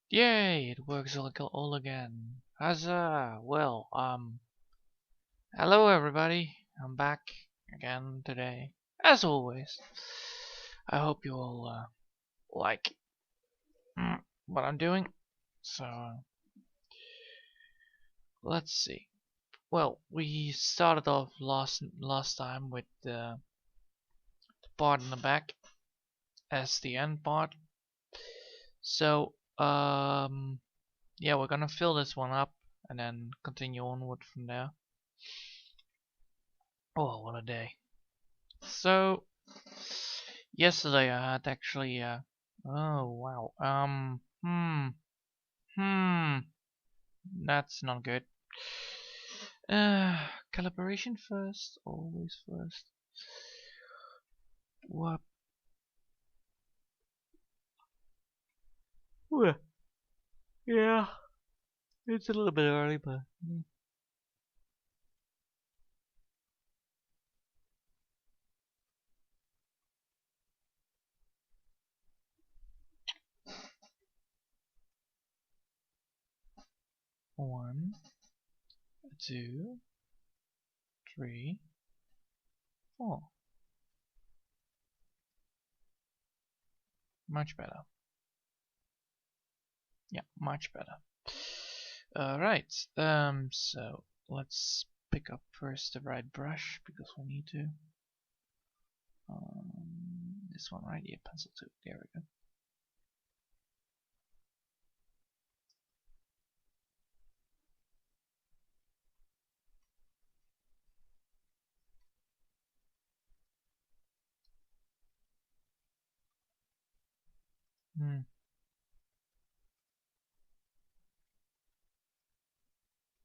Yay! It works all again. Huzzah! Well, hello everybody. I'm back again today, as always. I hope you all like what I'm doing. So let's see. Well, we started off last time with the part in the back as the end part. So yeah, we're gonna fill this one up and then continue onward from there. Oh, what a day. So, yesterday I had actually, oh wow, that's not good. Calibration first, always first. What? Well, yeah, it's a little bit early, but. One, two, three, four. Much better. Yeah, much better. Alright, so let's pick up first the right brush because we need to. This one right here, pencil 2. There we go.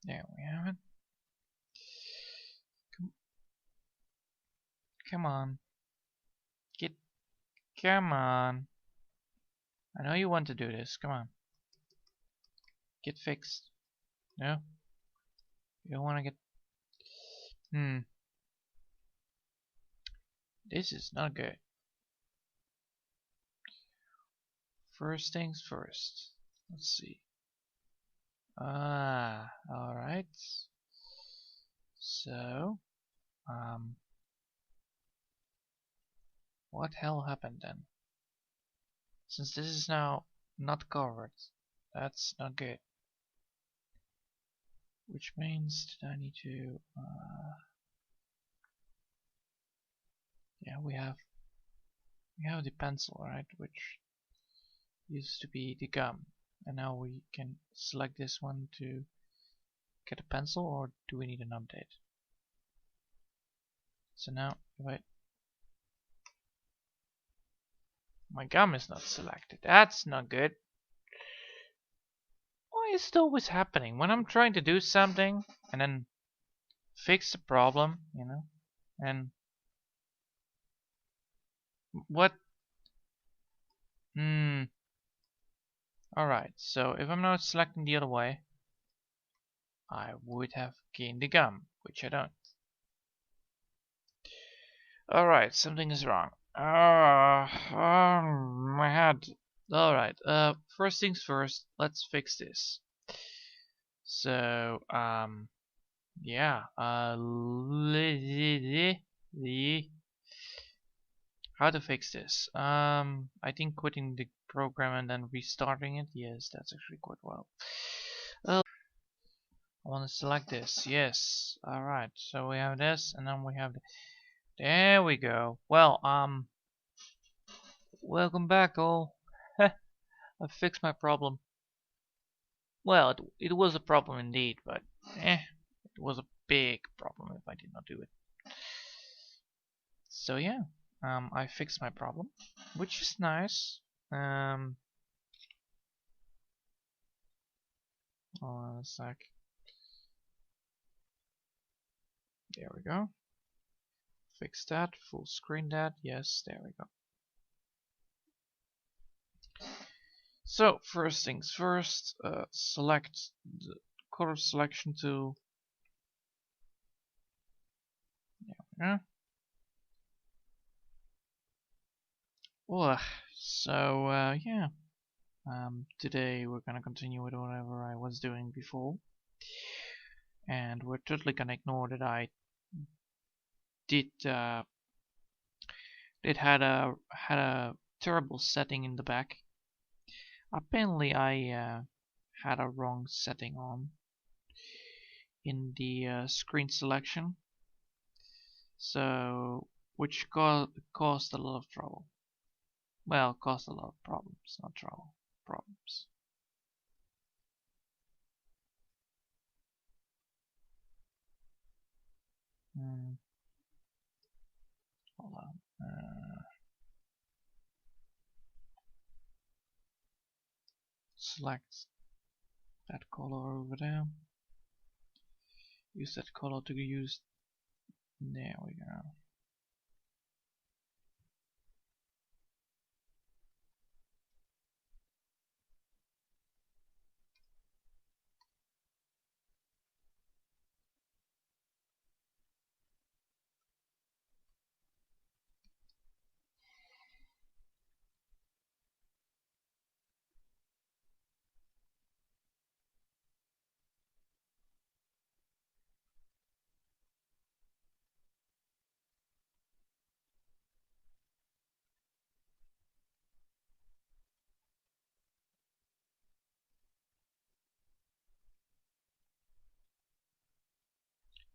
There we have it. Come on. Come on. I know you want to do this. Come on. Get fixed. No? You don't want to get... This is not good. First things first. Let's see. Alright. So, what hell happened then? Since this is now not covered, that's not good. Which means that I need to, yeah, we have the pencil, right, which used to be the gum, and now we can select this one to get a pencil, or do we need an update? So now, wait, my gum is not selected. That's not good. Why is it always happening when I'm trying to do something and then fix the problem, you know, and what? Alright, so if I'm not selecting the other way, I would have gained the gum, which I don't. Alright, something is wrong. My head. Alright, first things first, let's fix this. So, yeah, how to fix this? I think quitting the program and then restarting it. Yes, that's actually quite well. I want to select this. Yes. All right. So we have this, and then we have. There we go. Well, welcome back, all. I fixed my problem. Well, it was a problem indeed, but it was a big problem if I did not do it. So yeah, I fixed my problem, which is nice. Hold on a sec. There we go. Fix that, full screen that. Yes, there we go. So first things first, select the color selection tool. There we go. Well, so yeah, Today we're gonna continue with whatever I was doing before, and we're totally gonna ignore that I did had a terrible setting in the back. Apparently, I had a wrong setting on in the screen selection, so which caused a lot of trouble. Well, caused a lot of problems, not trouble, problems. Hmm. Hold on. Select that color over there. Use that color to use. There we go.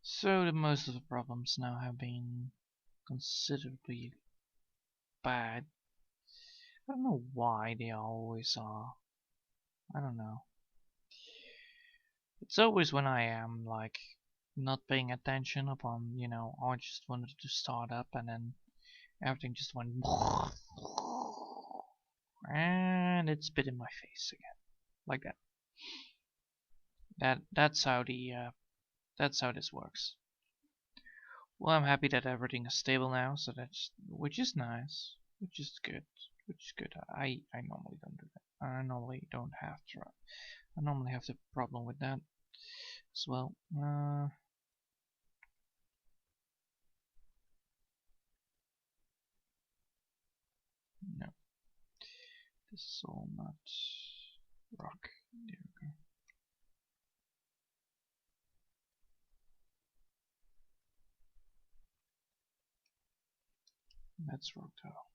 So the most of the problems now have been considerably bad. I don't know why they always are. I don't know. It's always when I am like not paying attention upon, I just wanted to start up and then everything just went and it spit in my face again. Like that. That's how this works. Well, I'm happy that everything is stable now, so that's which is nice, which is good, which is good. I normally don't do that. I normally don't have to. I normally have the problem with that as well. No, this is all not rock. There we go. That's rock though.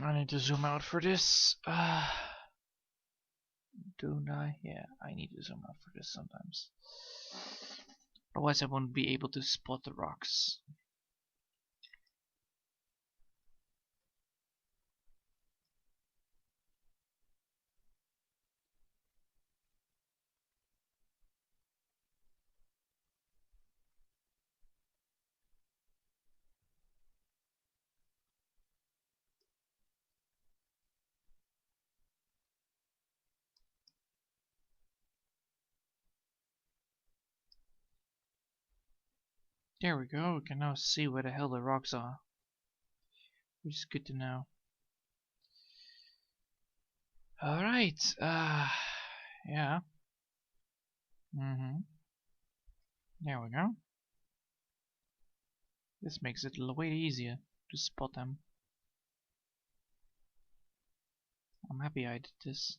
I need to zoom out for this. Don't I? Yeah, I need to zoom out for this sometimes. Otherwise I won't be able to spot the rocks. There we go, we can now see where the hell the rocks are. Which is good to know. Alright, yeah. There we go. This makes it way easier to spot them. I'm happy I did this.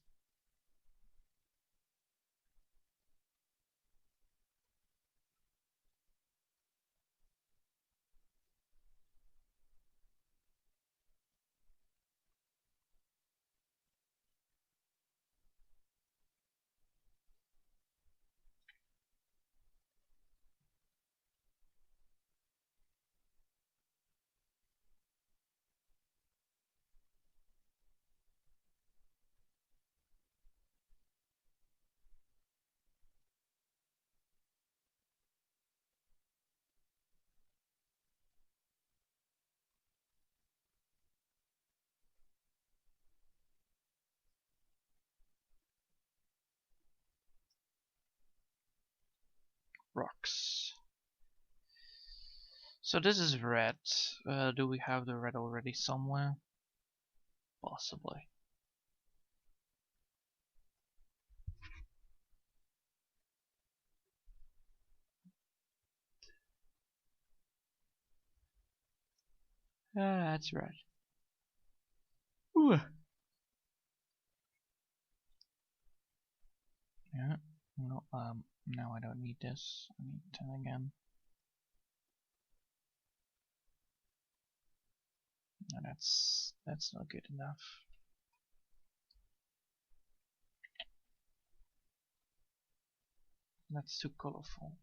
Rocks. So this is red. Do we have the red already somewhere? Possibly. That's right. Ooh. Yeah. No, now I don't need this. I need 10 again. No, that's not good enough. That's too colorful.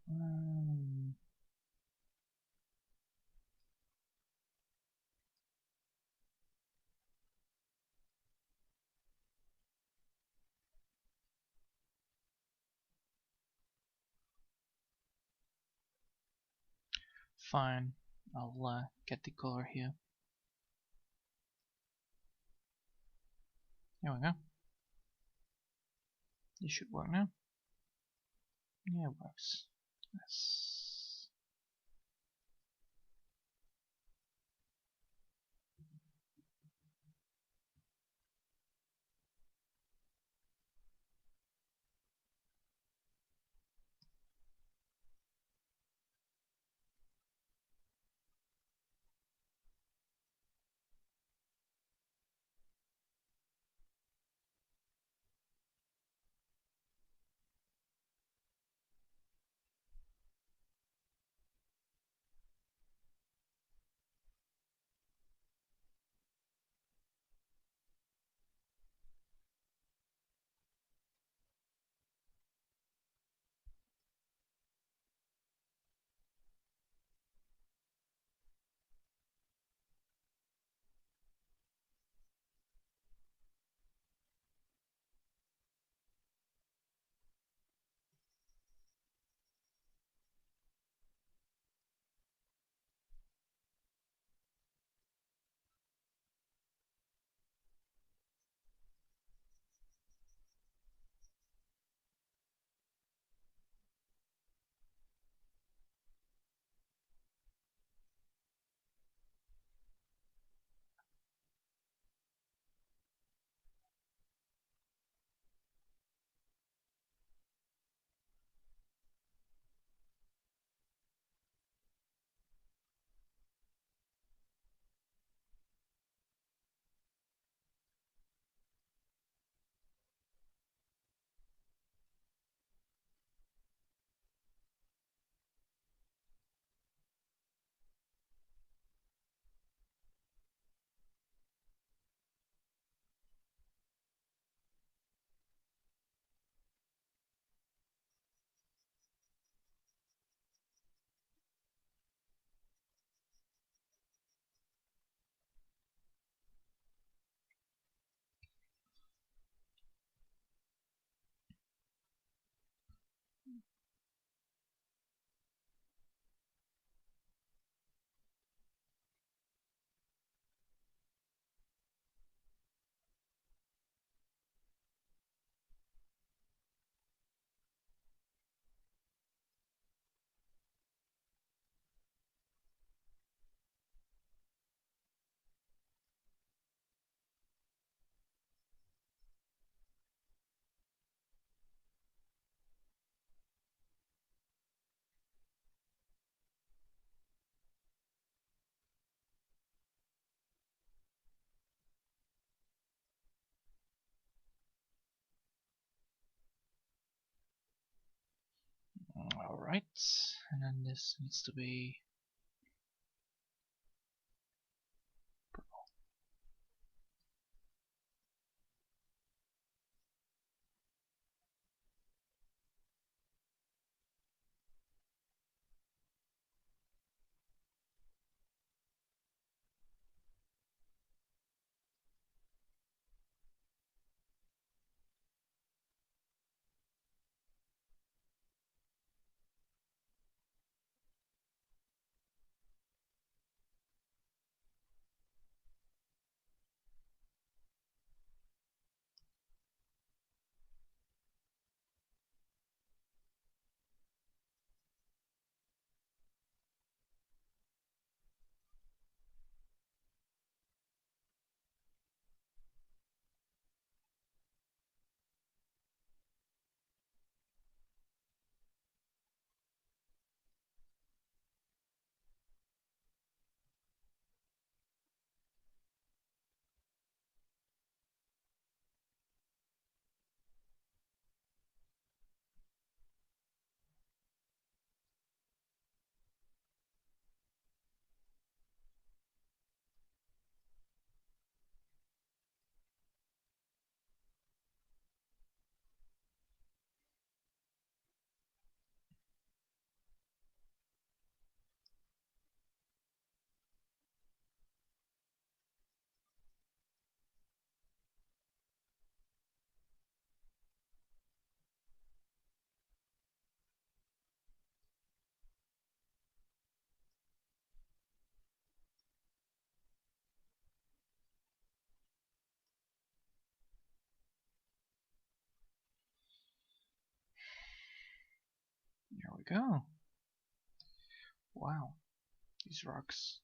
Fine. I'll get the color here. There we go. This should work now. Yeah, it works. Yes. Alright. And then this needs to be purple. we go. Wow, these rocks.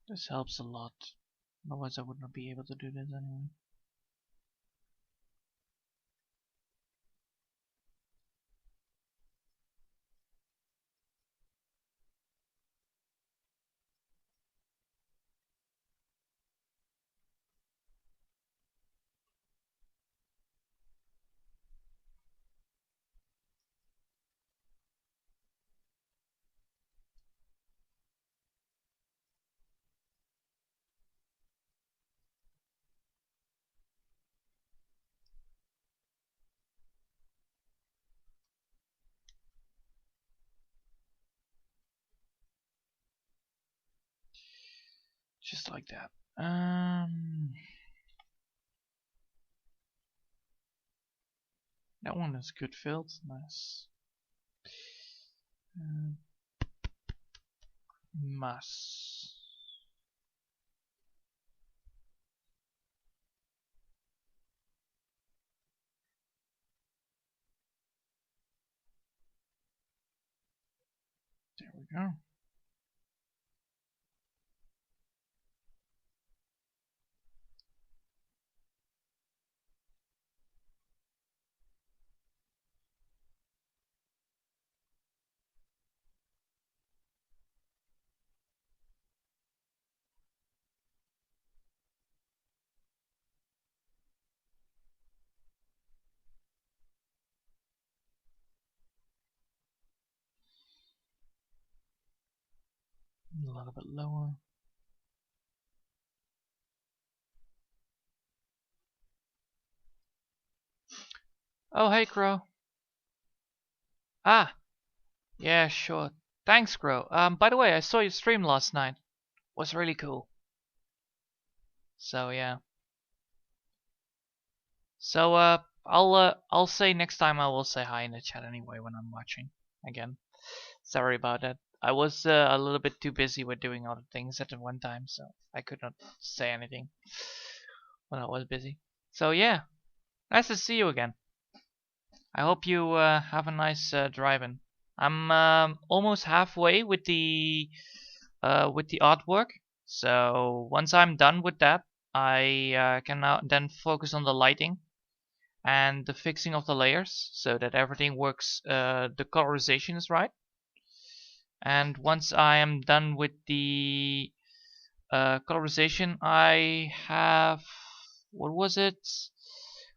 This helps a lot. Otherwise I would not be able to do this anyway. Just like that. That one is good filled. Nice. Mass. There we go. A little bit lower. Oh, hey, Crow. Ah, yeah, sure. Thanks, Crow. By the way, I saw your stream last night. Was really cool. So yeah. So I'll say next time I will say hi in the chat anyway when I'm watching again. Sorry about that. I was a little bit too busy with doing other things at the one time, so I could not say anything when I was busy. So yeah, nice to see you again. I hope you have a nice drive-in. I'm almost halfway with the artwork. So once I'm done with that, I can now then focus on the lighting and the fixing of the layers so that everything works. The colorization is right. And once I am done with the colorization, I have, what was it?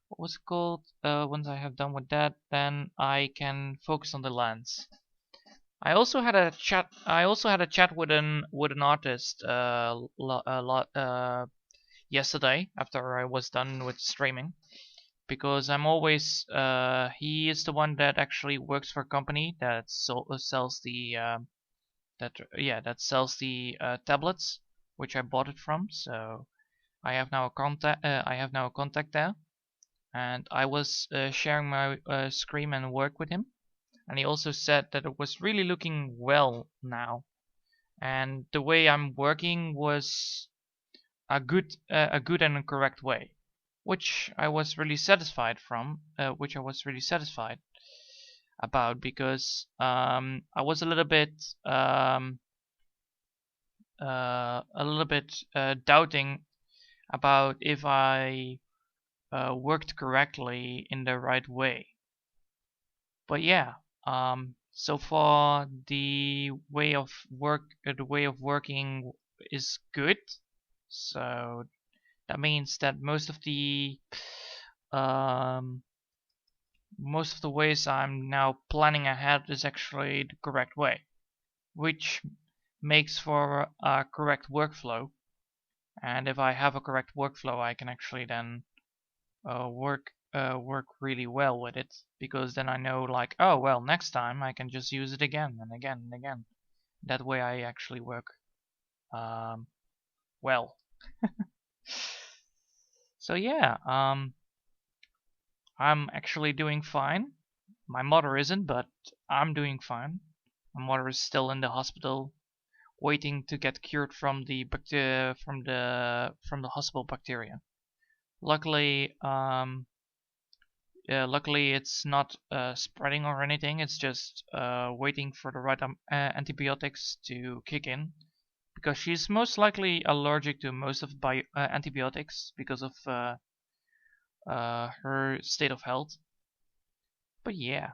What was it called? Once I have done with that, then I can focus on the lens. I also had a chat. I also had a chat with an artist yesterday after I was done with streaming, because I'm always he is the one that actually works for a company that sells the that sells the tablets, which I bought it from. So I have now a contact. I have now a contact there, and I was sharing my screen and work with him, and he also said that it was really looking well now, and the way I'm working was a good and a correct way, which I was really satisfied from, which I was really satisfied about, because I was a little bit doubting about if I worked correctly in the right way. But yeah, so far the way of working is good. So that means that most of the ways I'm now planning ahead is actually the correct way, which makes for a correct workflow. And if I have a correct workflow, I can actually then work really well with it, because then I know, like, oh well, next time I can just use it again and again and again. That way I actually work well. So yeah, I'm actually doing fine. My mother isn't, but I'm doing fine. My mother is still in the hospital, waiting to get cured from the from the hospital bacteria. Luckily, yeah, luckily it's not spreading or anything. It's just waiting for the right antibiotics to kick in, because she's most likely allergic to most of antibiotics because of her state of health. But yeah,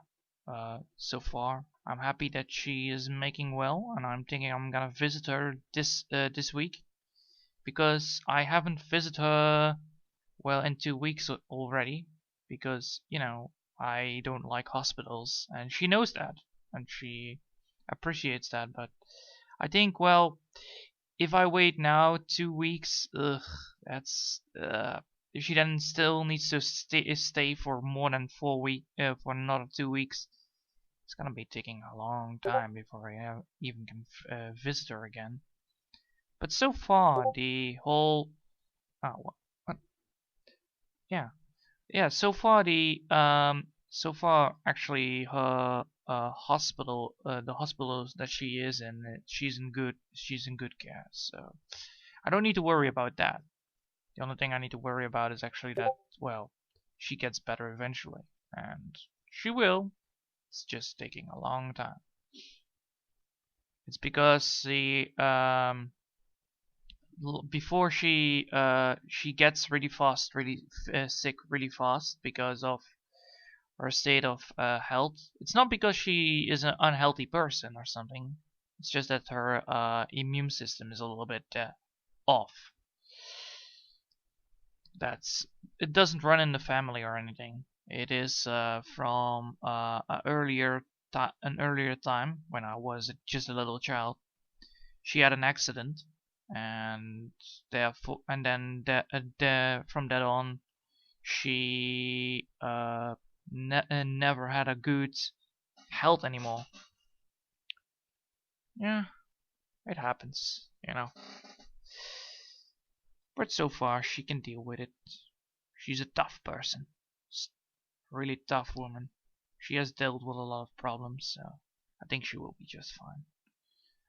so far I'm happy that she is making well, and I'm thinking I'm gonna visit her this week, because I haven't visited her well in 2 weeks already, because I don't like hospitals, and she knows that, and she appreciates that. But I think, well, if I wait now 2 weeks, that's she then still needs to stay for more than 4 weeks, for another 2 weeks. It's gonna be taking a long time before I even can visit her again. But so far, the whole what? Yeah, yeah. So far actually her the hospitals that she is in, she's in good care. So I don't need to worry about that. The only thing I need to worry about is actually that, well, she gets better eventually, and she will. It's just taking a long time. It's because before she gets really fast, really sick, really fast because of her state of health. It's not because she is an unhealthy person or something. It's just that her immune system is a little bit off. It doesn't run in the family or anything. It is from an earlier time when I was just a little child. She had an accident, and therefore, and then from that on, she never had a good health anymore. Yeah, it happens. But so far, she can deal with it. She's a tough person. Really tough woman. She has dealt with a lot of problems, so I think she will be just fine.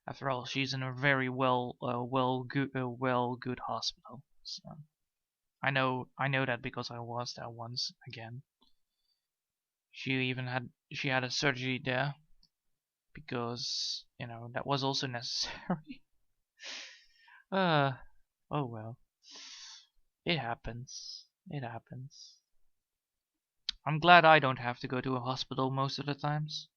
After all, she's in a very good hospital. So I know that because I was there once again. She had a surgery there because that was also necessary. uh, oh well, it happens. It happens. I'm glad I don't have to go to a hospital most of the times.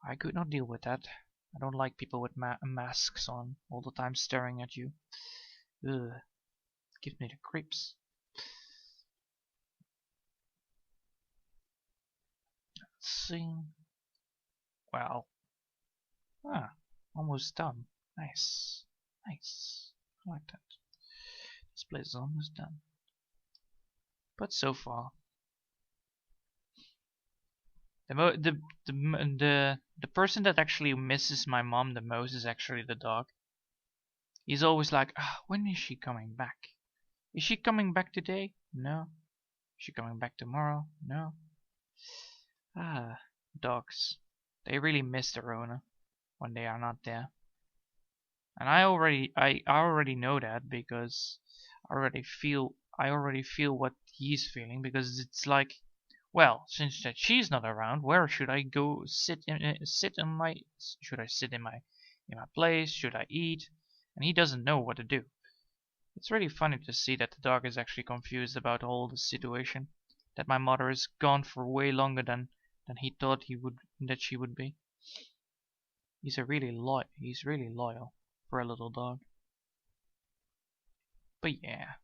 I could not deal with that. I don't like people with masks on all the time staring at you. Ugh, gives me the creeps. Let's see. Wow. Almost done. Nice. Nice. I like that. This place is almost done. But so far, the person that actually misses my mom the most is actually the dog. He's always like, when is she coming back? Is she coming back today? No. Is she coming back tomorrow? No. Dogs. They really miss their owner when they are not there. And I already know that, because I already feel what he's feeling, because it's like, well, since that she's not around, where should I go sit in my should I sit in my place? Should I eat? And he doesn't know what to do. It's really funny to see that the dog is actually confused about all the situation, that my mother is gone for way longer than he thought she would be. He's really loyal for a little dog. But yeah,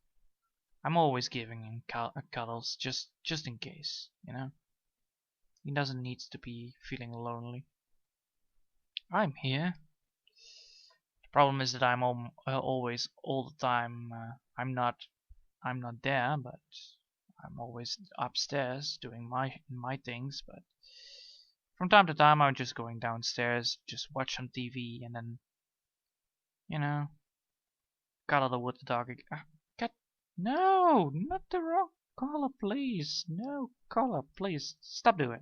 I'm always giving him cuddles just in case. He doesn't need to be feeling lonely. I'm here. The problem is that I'm always all the time. I'm not there, but I'm always upstairs doing my things. But from time to time, I'm just going downstairs, just watch some TV, and then cuddle with the dog. Cat? No, not the wrong. Color, please. No color, please. Stop doing it.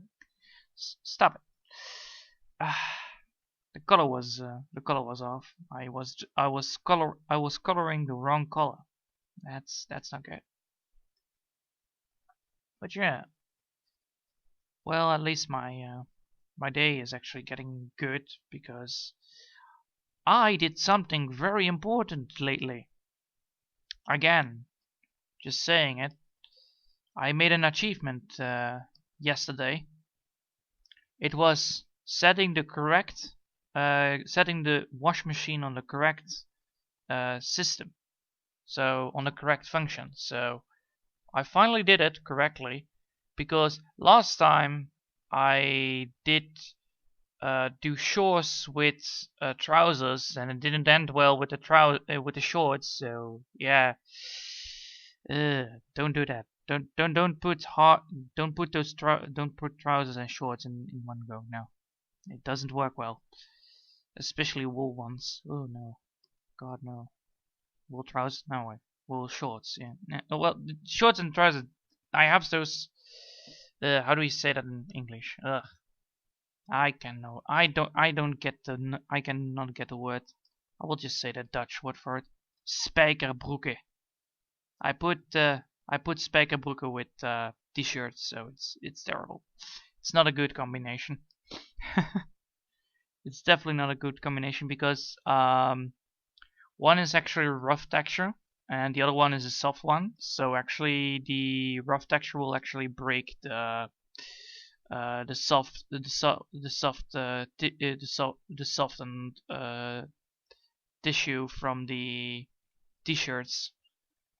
Stop it. Ah, the color was off. I was coloring the wrong color. That's not good. But yeah, well, at least my day is actually getting good because I did something very important lately. Again, just saying it. I made an achievement yesterday. It was setting the wash machine on the correct system, so on the correct function. So I finally did it correctly because last time I did do shorts with trousers and it didn't end well with the shorts. So yeah, don't do that. Don't put don't put trousers and shorts in one go. No, it doesn't work well, especially wool ones. Oh no, God no, wool trousers. No way, wool shorts. Yeah, well, shorts and trousers. I have those. How do you say that in English? Ugh. I can know. I don't get the. I cannot get the word. I will just say the Dutch word for it. Spijkerbroeken. I put spijkerbroeken with t-shirts, so it's terrible. It's not a good combination. It's definitely not a good combination because one is actually a rough texture and the other one is a soft one. So actually, the rough texture will actually break the softened tissue from the t-shirts,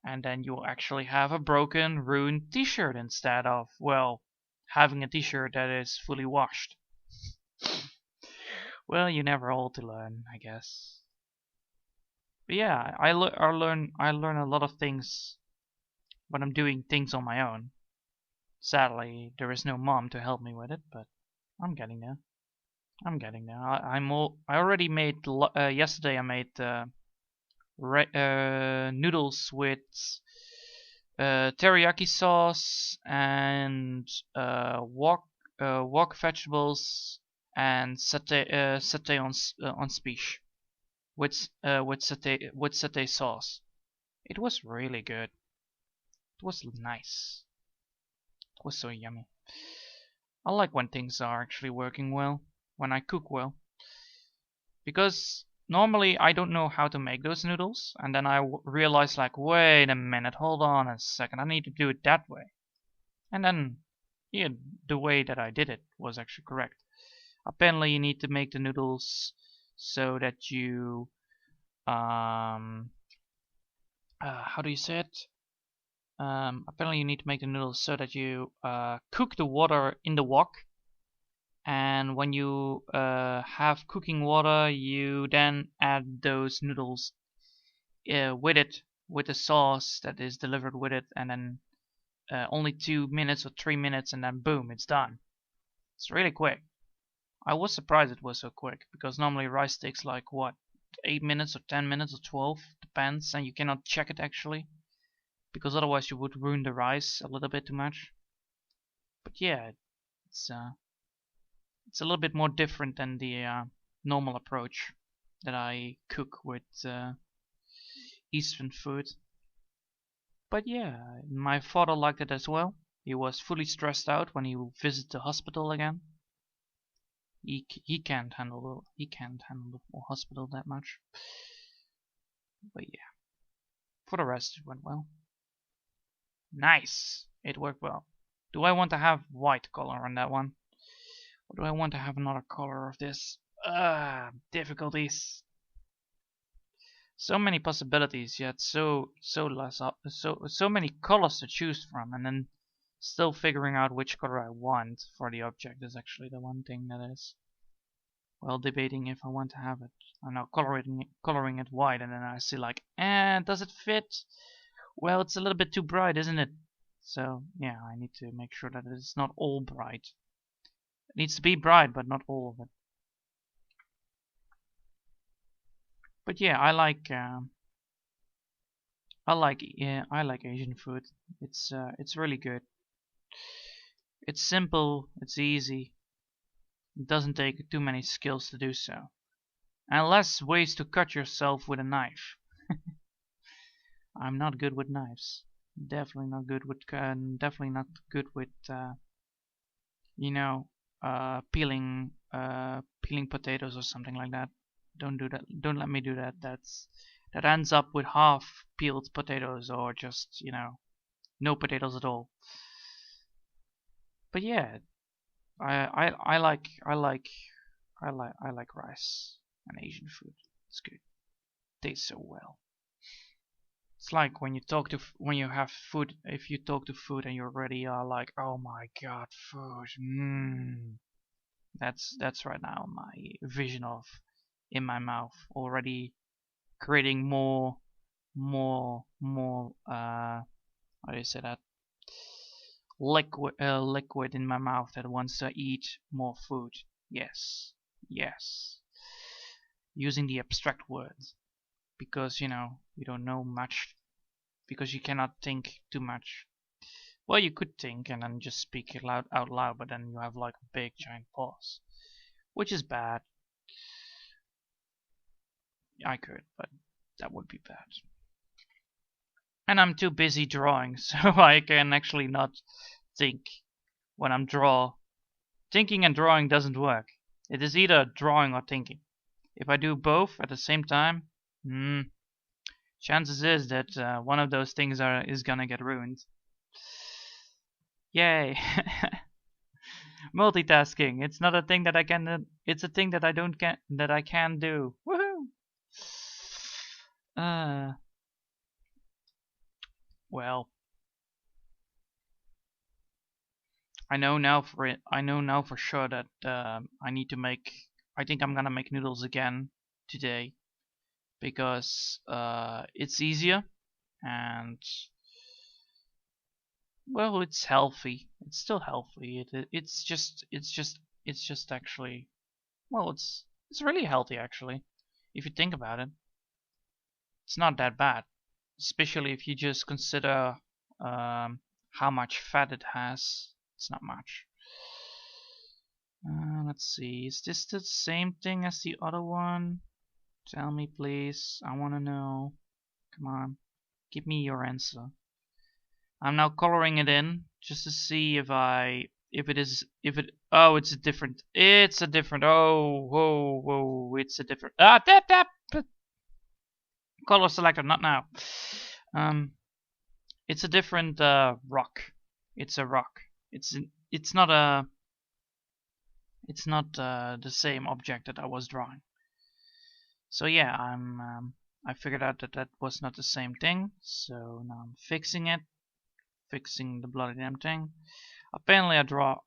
and then you'll actually have a broken, ruined t-shirt instead of, well, having a t-shirt that is fully washed. Well, you're never old to learn, I guess. But yeah, I learn a lot of things when I'm doing things on my own. Sadly, there is no mom to help me with it, but I'm getting there. I'm getting there. I already made yesterday. I made noodles with teriyaki sauce and wok vegetables and satay on spiche with satay sauce. It was really good. It was nice. It was so yummy. I like when things are actually working well, when I cook well, because normally I don't know how to make those noodles, and then I realize like, wait a minute, hold on a second, I need to do it that way. And then, yeah, the way that I did it was actually correct. Apparently you need to make the noodles so that you, how do you say it? Apparently you need to make the noodles so that you cook the water in the wok, and when you have cooking water, you then add those noodles with it, with the sauce that is delivered with it, and then only 2 minutes or 3 minutes, and then boom, it's done. It's really quick. I was surprised it was so quick, because normally rice takes like what, 8 minutes or 10 minutes or 12, depends, and you cannot check it actually, because otherwise you would ruin the rice a little bit too much. But yeah, it's a little bit more different than the normal approach that I cook with Eastern food. But yeah, my father liked it as well. He was fully stressed out when he visited the hospital again. He can't handle the hospital that much. But yeah, for the rest it went well. Nice, it worked well. Do I want to have white color on that one? Or do I want to have another color of this? Difficulties. So many possibilities, yet so many colors to choose from, and then still figuring out which color I want for the object is actually the one thing that is, well, debating if I want to have it. I'm now coloring it white, and then I see like, does it fit? Well, it's a little bit too bright, isn't it? So yeah, I need to make sure that it's not all bright. It needs to be bright, but not all of it. But yeah, I like I like Asian food. It's really good. It's simple, it's easy. It doesn't take too many skills to do so. And less ways to cut yourself with a knife. I'm not good with knives. Definitely not good with you know, peeling potatoes or something like that. Don't do that. Don't let me do that. That ends up with half peeled potatoes or just, no potatoes at all. But yeah, I like rice and Asian food. It's good. Tastes so well. It's like when when you have food. If you talk to food and you already are like, oh my god, food. Mmm. That's right now my vision of in my mouth already creating more. How do you say that? Liquid in my mouth that wants to eat more food. Yes, yes. Using the abstract words because you don't know much because you cannot think too much. Well, you could think and then just speak it out loud, but then you have like a big giant pause, which is bad. I could, but that would be bad. And I'm too busy drawing, so I can actually not think when I'm draw. Thinking and drawing doesn't work. It is either drawing or thinking. If I do both at the same time, chances is that one of those things is gonna get ruined. Yay! Multitasking. It's not a thing that I can. It's a thing that I can do. Woohoo! Well, I know now for sure that I need to make. I think I'm gonna make noodles again today because it's easier and well, it's healthy. It's still healthy. It's just actually well, it's really healthy actually. If you think about it, it's not that bad, especially if you just consider how much fat it has. It's not much. Let's see. Is this the same thing as the other one? Tell me, please. I want to know. Come on. Give me your answer. I'm now coloring it in just to see if oh, it's a different. Oh, whoa, it's a different. Tap. Color selector, not now. It's a different rock. It's a rock. It's not the same object that I was drawing. So yeah, I figured out that was not the same thing. So now I'm fixing it, fixing the bloody damn thing. Apparently I draw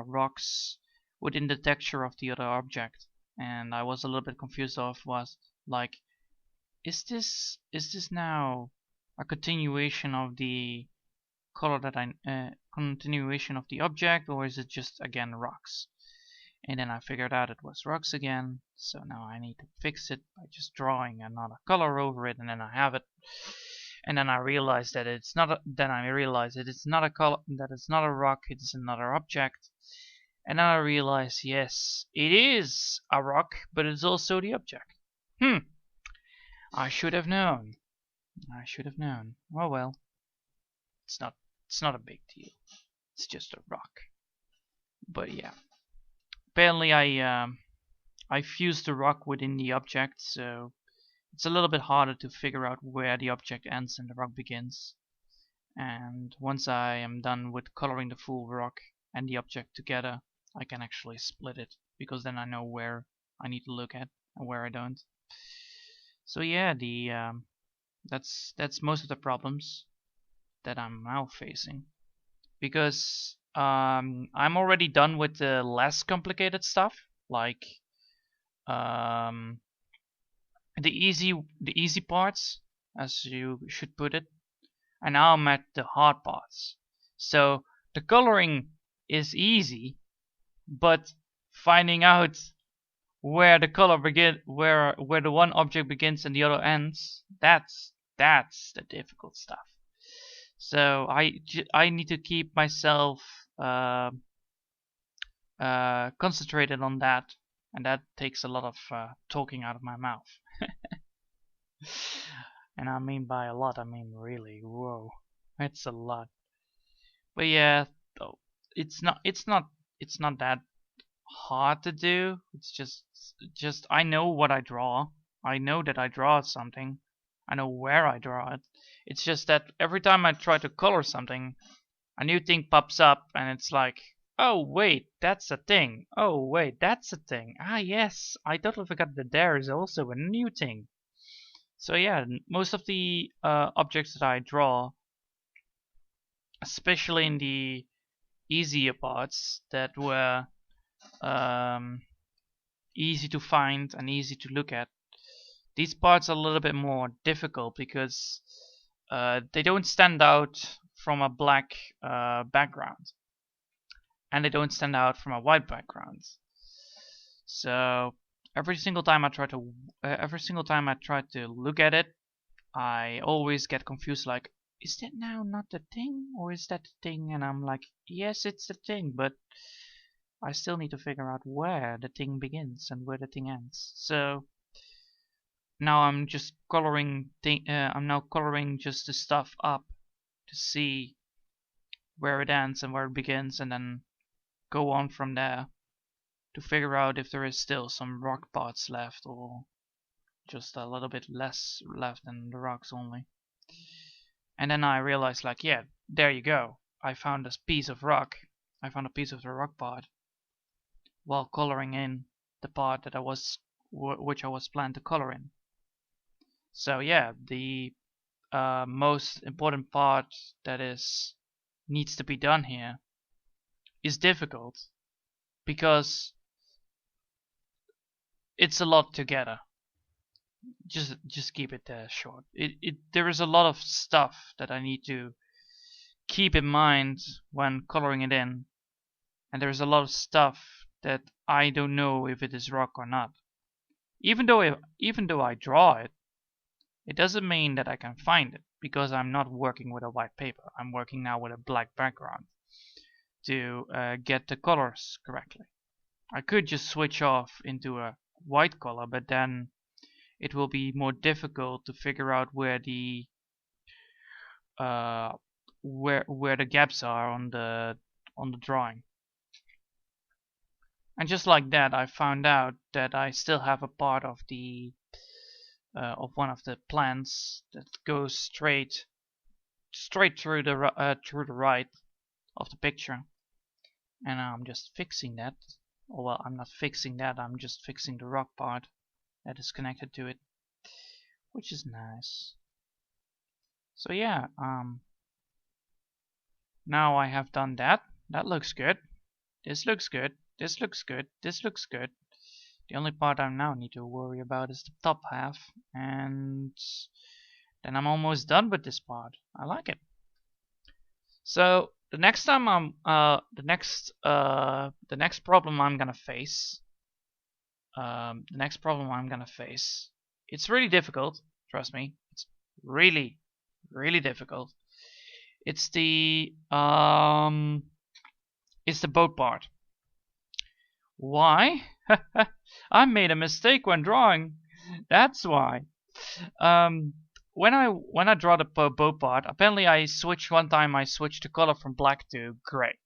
rocks within the texture of the other object, and I was a little bit confused of was like, is this now a continuation of the color that continuation of the object, or is it just again rocks? And then I figured out it was rocks again, so now I need to fix it by just drawing another color over it, and then I have it. And then I realized that it's not. Then I realized that it's not a color. That it's not a rock. It's another object. And then I realized, yes, it is a rock, but it's also the object. I should have known. Oh well, it's not. It's not a big deal. It's just a rock. But yeah, apparently I fused the rock within the object, so it's a little bit harder to figure out where the object ends and the rock begins. And once I am done with coloring the full rock and the object together, I can actually split it, because then I know where I need to look at and where I don't. So yeah, that's most of the problems that I'm now facing, because I'm already done with the less complicated stuff, like the easy parts, as you should put it, and now I'm at the hard parts. So the coloring is easy, but finding out where the color begin, where the one object begins and the other ends, that's the difficult stuff. So I need to keep myself concentrated on that, and that takes a lot of talking out of my mouth. And I mean by a lot, I mean really, whoa, it's a lot. But yeah, though, it's not that hard to do. It's just I know what I draw. I know that I draw something. I know where I draw it. It's just that every time I try to color something, a new thing pops up and it's like, oh wait, that's a thing. Oh wait, that's a thing. Ah yes, I totally forgot that there is also a new thing. So yeah, most of the objects that I draw, especially in the easier parts that were um, easy to find and easy to look at, these parts are a little bit more difficult because they don't stand out from a black background, and they don't stand out from a white background. So every single time I try to look at it, I always get confused. Like, is that now not the thing, or is that the thing? And I'm like, yes, it's the thing, but I still need to figure out where the thing begins and where the thing ends. So now I'm just coloring. I'm now coloring just the stuff up to see where it ends and where it begins, and then go on from there to figure out if there is still some rock parts left, or just a little bit less left than the rocks only. And then I realized, like, yeah, there you go. I found this piece of rock. I found a piece of the rock part while coloring in the part that which I was planned to color in. So yeah, the most important part that needs to be done here is difficult because it's a lot together. Just keep it short. There is a lot of stuff that I need to keep in mind when coloring it in, and there's a lot of stuff that I don't know if it is rock or not. Even though I draw it, it doesn't mean that I can find it, because I'm not working with a white paper. I'm working now with a black background to get the colors correctly. I could just switch off into a white color, but then it will be more difficult to figure out where the where the gaps are on the drawing. And just like that, I found out that I still have a part of the of one of the plants that goes straight through the right of the picture, and I'm just fixing that. Or well, I'm not fixing that. I'm just fixing the rock part that is connected to it, which is nice. So yeah, now I have done that. That looks good. This looks good. This looks good. This looks good. The only part I now need to worry about is the top half, and then I'm almost done with this part. I like it. So the next time the next problem I'm gonna face, it's really difficult. Trust me, it's really difficult. It's the boat part. Why? I made a mistake when drawing. That's why. When I draw the boat part, apparently I switched the color from black to gray.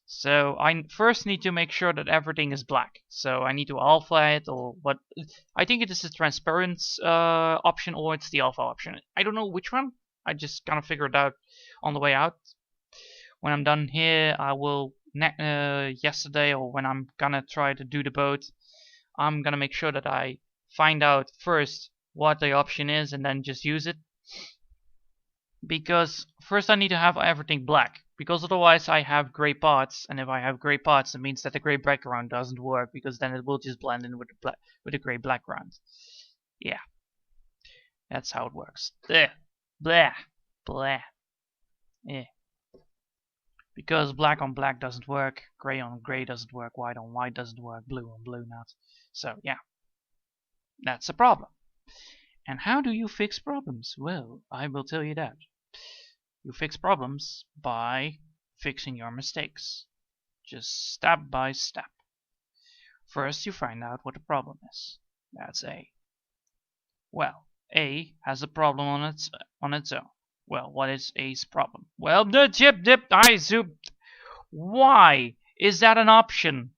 So I first need to make sure that everything is black. So I need to alpha it, or what? I think it is the transparent option, or it's the alpha option. I don't know which one. I just kind of figure it out on the way out. When I'm done here, I will yesterday, or when I'm gonna try to do the boat, I'm gonna make sure that I find out first what the option is and then just use it. Because first I need to have everything black, because otherwise I have gray parts, and if I have gray parts, it means that the gray background doesn't work, because then it will just blend in with the gray background. Yeah, that's how it works. Blah, blah, blah. Yeah. Because black on black doesn't work, gray on gray doesn't work, white on white doesn't work, blue on blue not. So yeah, that's a problem. And how do you fix problems? Well, I will tell you that. You fix problems by fixing your mistakes. Just step by step. First, you find out what the problem is. That's A. Well, A has a problem on its own. Well, what is A's problem? Well, the chip dip I soup. Why is that an option?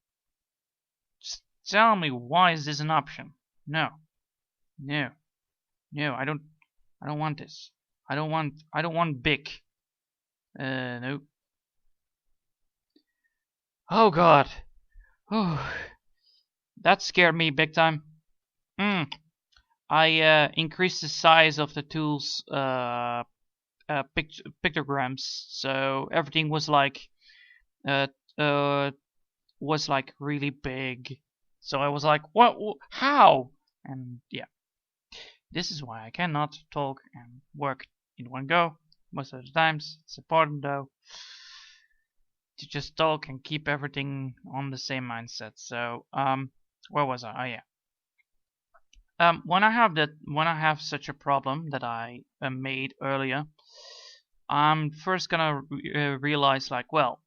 Just tell me, why is this an option? No, no, no. I don't want this. I don't want big. No. Oh God. Oh, that scared me big time. I increased the size of the tool's pictograms, so everything was like uh, really big. So I was like, what? How? And yeah, this is why I cannot talk and work in one go most of the times. It's important though to just talk and keep everything on the same mindset. So where was I? Oh yeah. When I have such a problem that I made earlier, I'm first gonna realize like, well,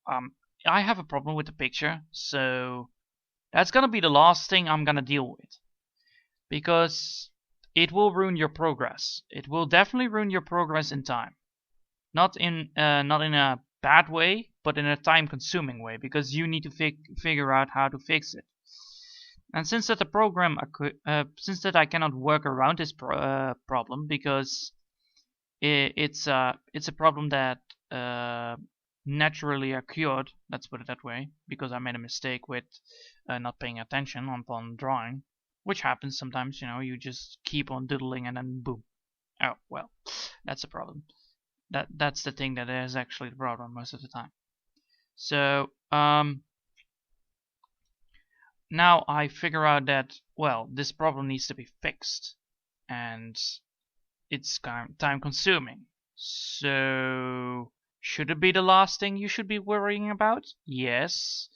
I have a problem with the picture, so that's gonna be the last thing I'm gonna deal with, because it will ruin your progress. It will definitely ruin your progress in time, not in a bad way, but in a time-consuming way, because you need to figure out how to fix it. And since that I cannot work around this problem, because it's a problem that naturally occurred. Let's put it that way, because I made a mistake with not paying attention upon drawing, which happens sometimes. You know, you just keep on doodling and then boom. Oh well, that's a problem. That's the thing that is actually the problem most of the time. So now I figure out that, well, this problem needs to be fixed, and it's time consuming. So should it be the last thing you should be worrying about? Yes,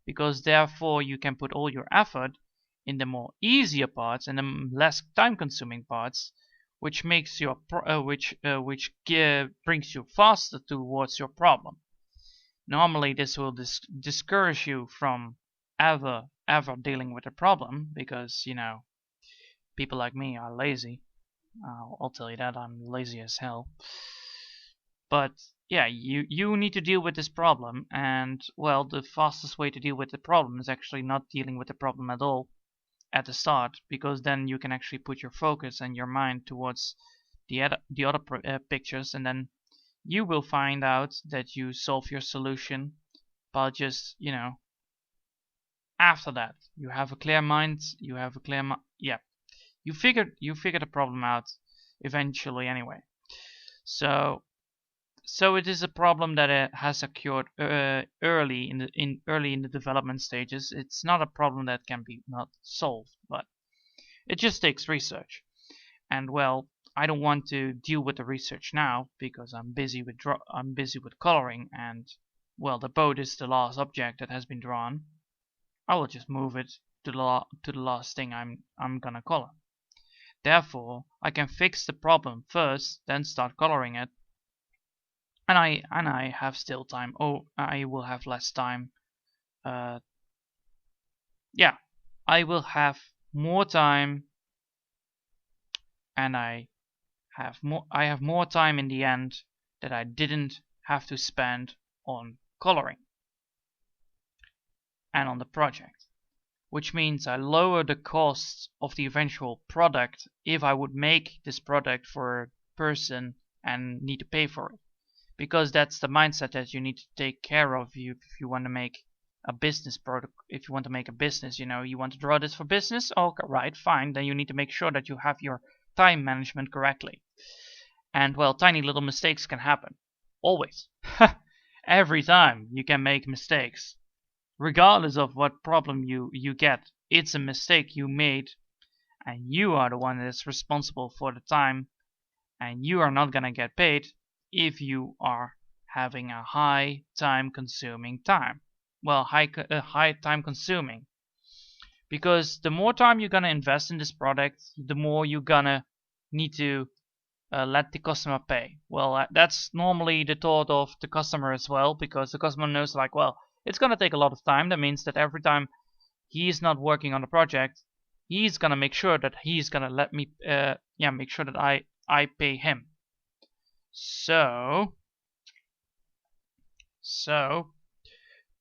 because therefore you can put all your effort in the more easier parts and the less time consuming parts, which makes your brings you faster towards your problem. Normally this will discourage you from ever dealing with a problem, because you know, people like me are lazy. I'll tell you that, I'm lazy as hell. But yeah, you need to deal with this problem, and well, the fastest way to deal with the problem is actually not dealing with the problem at all at the start, because then you can actually put your focus and your mind towards the other pictures, and then you will find out that you solve your solution by just, you know, after that you have a clear mind, you figure the problem out eventually anyway. So it is a problem that has occurred early in the development stages. It's not a problem that can be not solved, but it just takes research. And well, I don't want to deal with the research now, because I'm busy with coloring, and well, the boat is the last object that has been drawn. I will just move it to the last thing I'm gonna color. Therefore, I can fix the problem first, then start coloring it. And I have still time. Oh, I will have less time. Yeah, I will have more time, and I have more time in the end that I didn't have to spend on coloring and on the project, which means I lower the cost of the eventual product if I would make this product for a person and need to pay for it. Because that's the mindset that you need to take care of if you want to make a business product. If you want to make a business, you know, you want to draw this for business, okay, right, fine, then you need to make sure that you have your time management correctly. And well, tiny little mistakes can happen. Always. Every time you can make mistakes. Regardless of what problem you get, it's a mistake you made, and you are the one that's responsible for the time, and you are not gonna get paid if you are having a high time consuming time. Well, high time consuming. Because the more time you're gonna invest in this product, the more you're gonna need to let the customer pay. Well, that's normally the thought of the customer as well, because the customer knows like, well, it's gonna take a lot of time. That means that every time he's not working on the project, he's gonna make sure that he's gonna let me, make sure that I pay him. So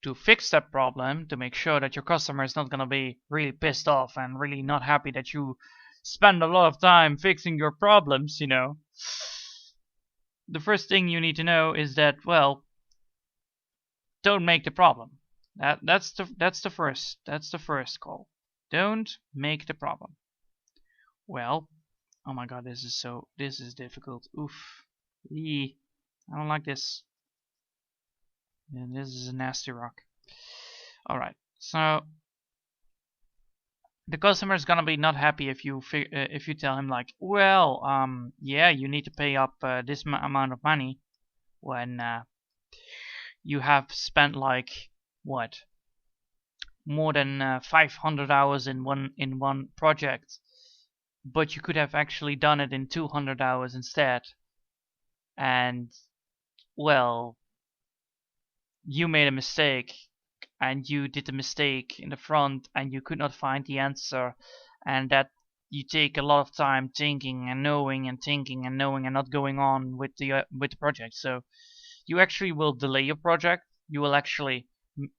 to fix that problem, to make sure that your customer is not gonna be really pissed off and really not happy that you spend a lot of time fixing your problems, the first thing you need to know is that, well, don't make the problem. That's the first call. Don't make the problem. Well, oh my god, this is difficult. Oof. I don't like this. And this is a nasty rock. Alright, so the customer is gonna be not happy if you tell him like, well, yeah, you need to pay up this amount of money when you have spent like what, more than 500 hours in one project, but you could have actually done it in 200 hours instead, and well, you made a mistake, and you did the mistake in the front, and you could not find the answer, and that you take a lot of time thinking and knowing and thinking and knowing and not going on with the project. So you actually will delay your project. You will actually,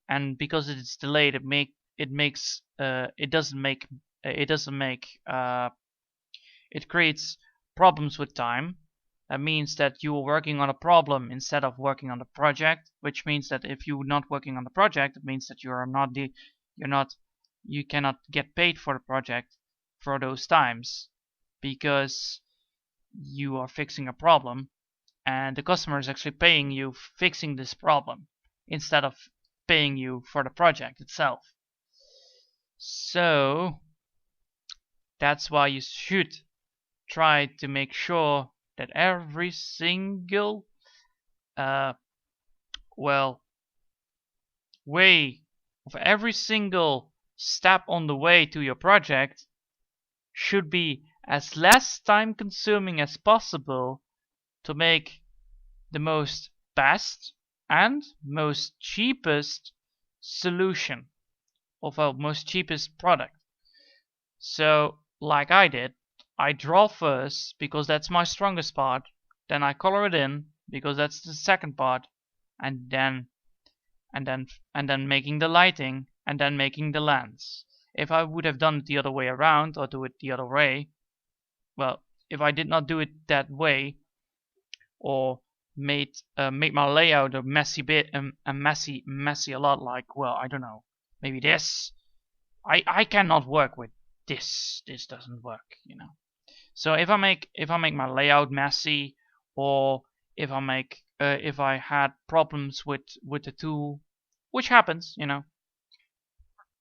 and because it's delayed, it creates problems with time. That means that you are working on a problem instead of working on the project, which means that if you're not working on the project, it means that you cannot get paid for the project for those times, because you are fixing a problem and the customer is actually paying you fixing this problem instead of paying you for the project itself. So that's why you should try to make sure that every single way of every single step on the way to your project should be as less time consuming as possible to make the most best and most cheapest solution of our most cheapest product. So like I did, I draw first because that's my strongest part, then I color it in because that's the second part, and then making the lighting, and then making the lens. If I would have done it the other way around, or do it the other way, well, if I did not do it that way, or make my layout a messy bit, a messy a lot, like, well, I don't know, maybe this, I cannot work with this doesn't work, So if I make my layout messy, or if I had problems with the tool, which happens,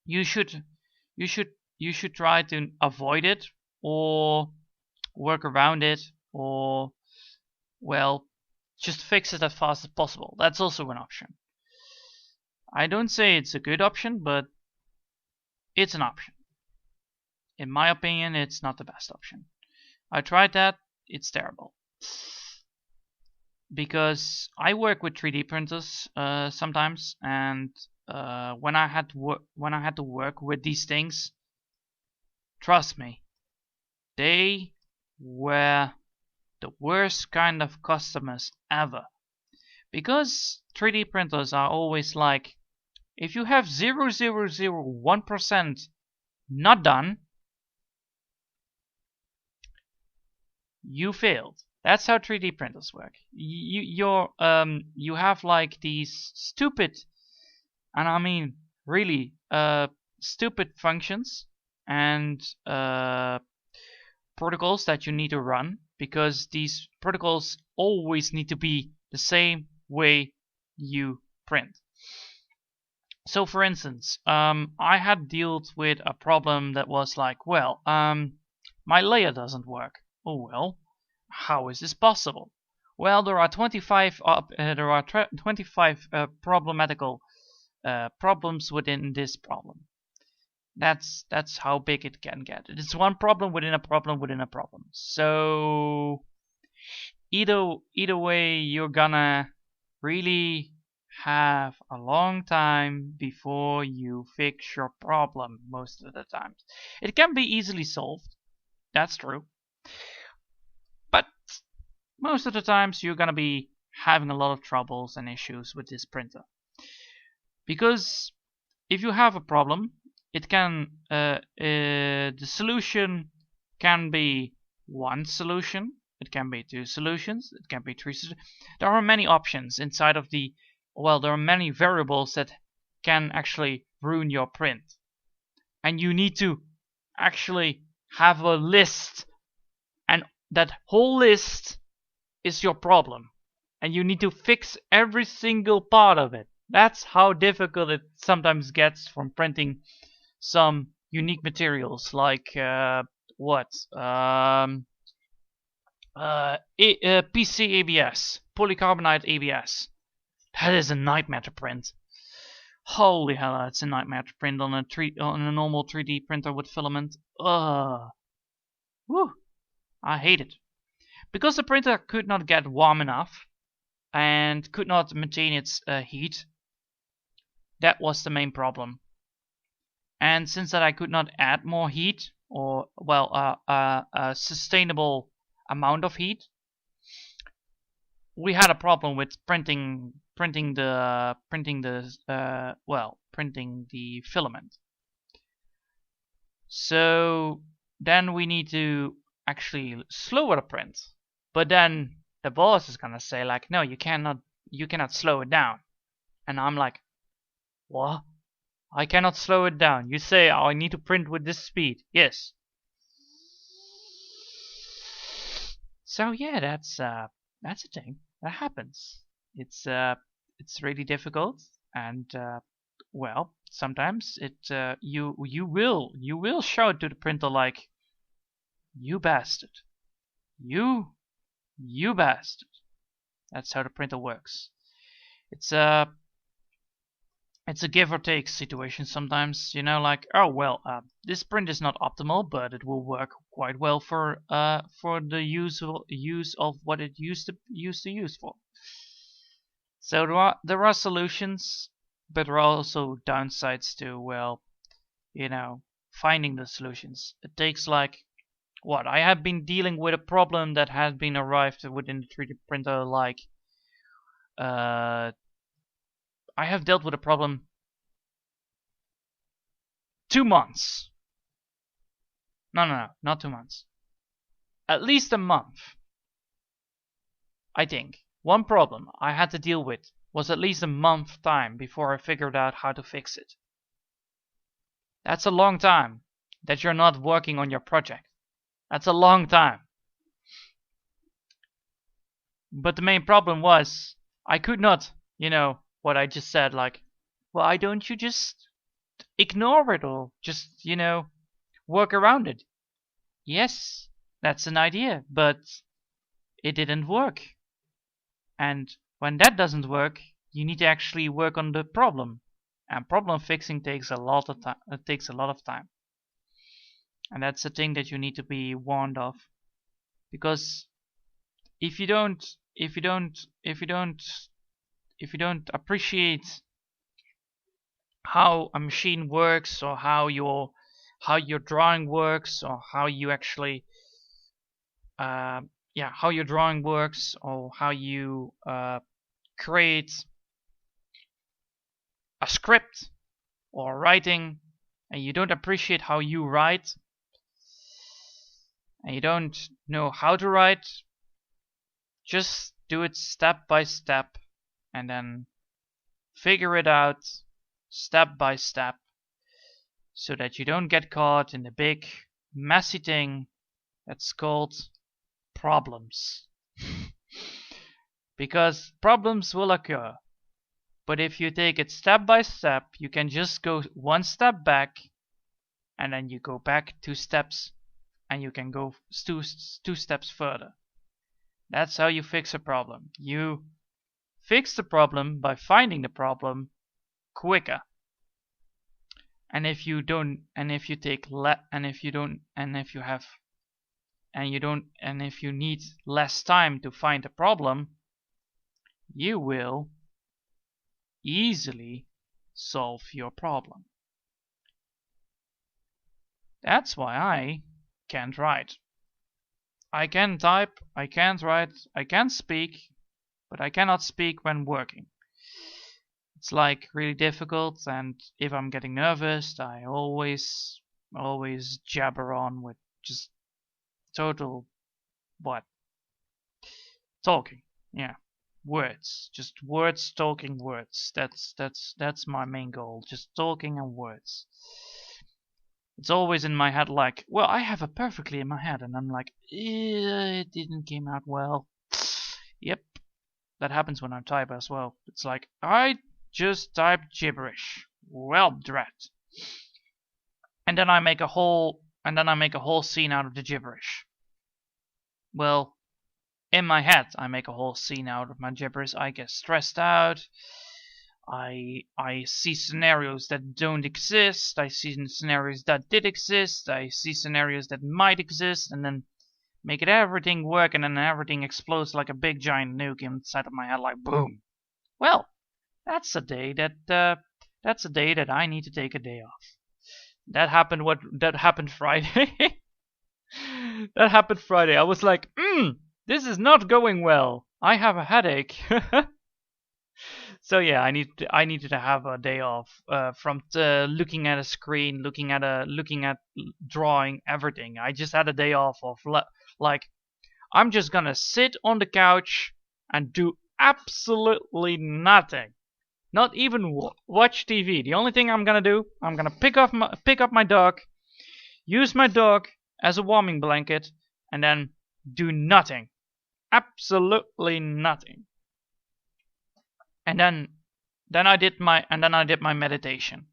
you should try to avoid it, or work around it, or, well, just fix it as fast as possible. That's also an option. I don't say it's a good option, but it's an option. In my opinion, it's not the best option. I tried that, it's terrible. Because I work with 3D printers sometimes, and when I had to work with these things, trust me, they were the worst kind of customers ever. Because 3D printers are always like, if you have 0.001% not done, you failed. That's how 3D printers work. You have like these stupid, and I mean really stupid functions and protocols that you need to run, because these protocols always need to be the same way you print. So for instance, I had dealt with a problem that was like, well, my layer doesn't work. Oh well, how is this possible? Well, there are 25 25 problematical problems within this problem. That's how big it can get. It's one problem within a problem within a problem. So either way, you're gonna really have a long time before you fix your problem most of the times. It can be easily solved. That's true. But most of the times you're gonna be having a lot of troubles and issues with this printer. Because if you have a problem, it can the solution can be one solution, it can be two solutions, it can be three solutions. There are many options inside of the, well, there are many variables that can actually ruin your print, and you need to actually have a list, and that whole list is your problem, and you need to fix every single part of it. That's how difficult it sometimes gets from printing some unique materials like PC ABS, polycarbonate ABS. That is a nightmare to print. Holy hell, it's a nightmare to print on a normal 3D printer with filament. Ugh. Woo. I hate it. Because the printer could not get warm enough and could not maintain its heat. That was the main problem. And since that I could not add more heat, or well, a sustainable amount of heat, we had a problem with printing the filament. So then we need to actually slow the print. But then the boss is gonna say like, no, you cannot slow it down. And I'm like, what? I cannot slow it down. You say, oh, I need to print with this speed. Yes. So yeah, that's a thing that happens. It's really difficult, and well, sometimes you will shout to the printer like, you bastard, you bastard. That's how the printer works. It's a give or take situation sometimes, you know, like, oh well, this print is not optimal, but it will work quite well for the use of what it used to use for. So there are solutions, but there are also downsides to, well, you know, finding the solutions. It takes like, what, I have been dealing with a problem that has been arrived within the 3D printer like I have dealt with a problem 2 months. No, not 2 months. At least a month. I think. One problem I had to deal with was at least a month time before I figured out how to fix it. That's a long time that you're not working on your project. That's a long time. But the main problem was I could not, you know, what I just said, like, why don't you just ignore it or just, you know, work around it? Yes, that's an idea, but it didn't work. And when that doesn't work, you need to actually work on the problem. And problem fixing takes a lot of time. It takes a lot of time. And that's the thing that you need to be warned of. Because if you don't appreciate how a machine works, or how your drawing works, or how you actually how your drawing works, or how you create a script or writing, and you don't appreciate how you write, and you don't know how to write, just do it step by step, and then figure it out step by step, so that you don't get caught in the big messy thing that's called problems. Because problems will occur, but if you take it step by step, you can just go one step back, and then you go back 2 steps, and you can go two steps further. That's how you fix a problem. You fix the problem by finding the problem quicker. And if you don't, and if you take and if you don't, and if you have, and you don't, and if you need less time to find a problem, you will easily solve your problem. That's why I can't write. I can type, I can't write, I can speak, but I cannot speak when working. It's like really difficult, and if I'm getting nervous, I always jabber on with just total what? Talking. Yeah. Words. Just words, talking words. That's my main goal. Just talking and words. It's always in my head like, well, I have it perfectly in my head, and I'm like, it didn't came out well. Yep. That happens when I type as well. It's like, I just type gibberish. Well, drat. And then I make a whole scene out of the gibberish. Well, in my head, I make a whole scene out of my gibberish. I get stressed out. I see scenarios that don't exist. I see scenarios that did exist. I see scenarios that might exist, and then make it everything work, and then everything explodes like a big giant nuke inside of my head, like boom. Well, that's a day that I need to take a day off. That happened Friday. That happened Friday. I was like, this is not going well. I have a headache. So yeah, I needed to have a day off from looking at a screen, looking at drawing everything. I just had a day off of like I'm just gonna sit on the couch and do absolutely nothing. Not even watch TV. The only thing I'm gonna do, I'm gonna pick up my dog, use my dog as a warming blanket, and then do nothing. Absolutely nothing. And then I did my meditation.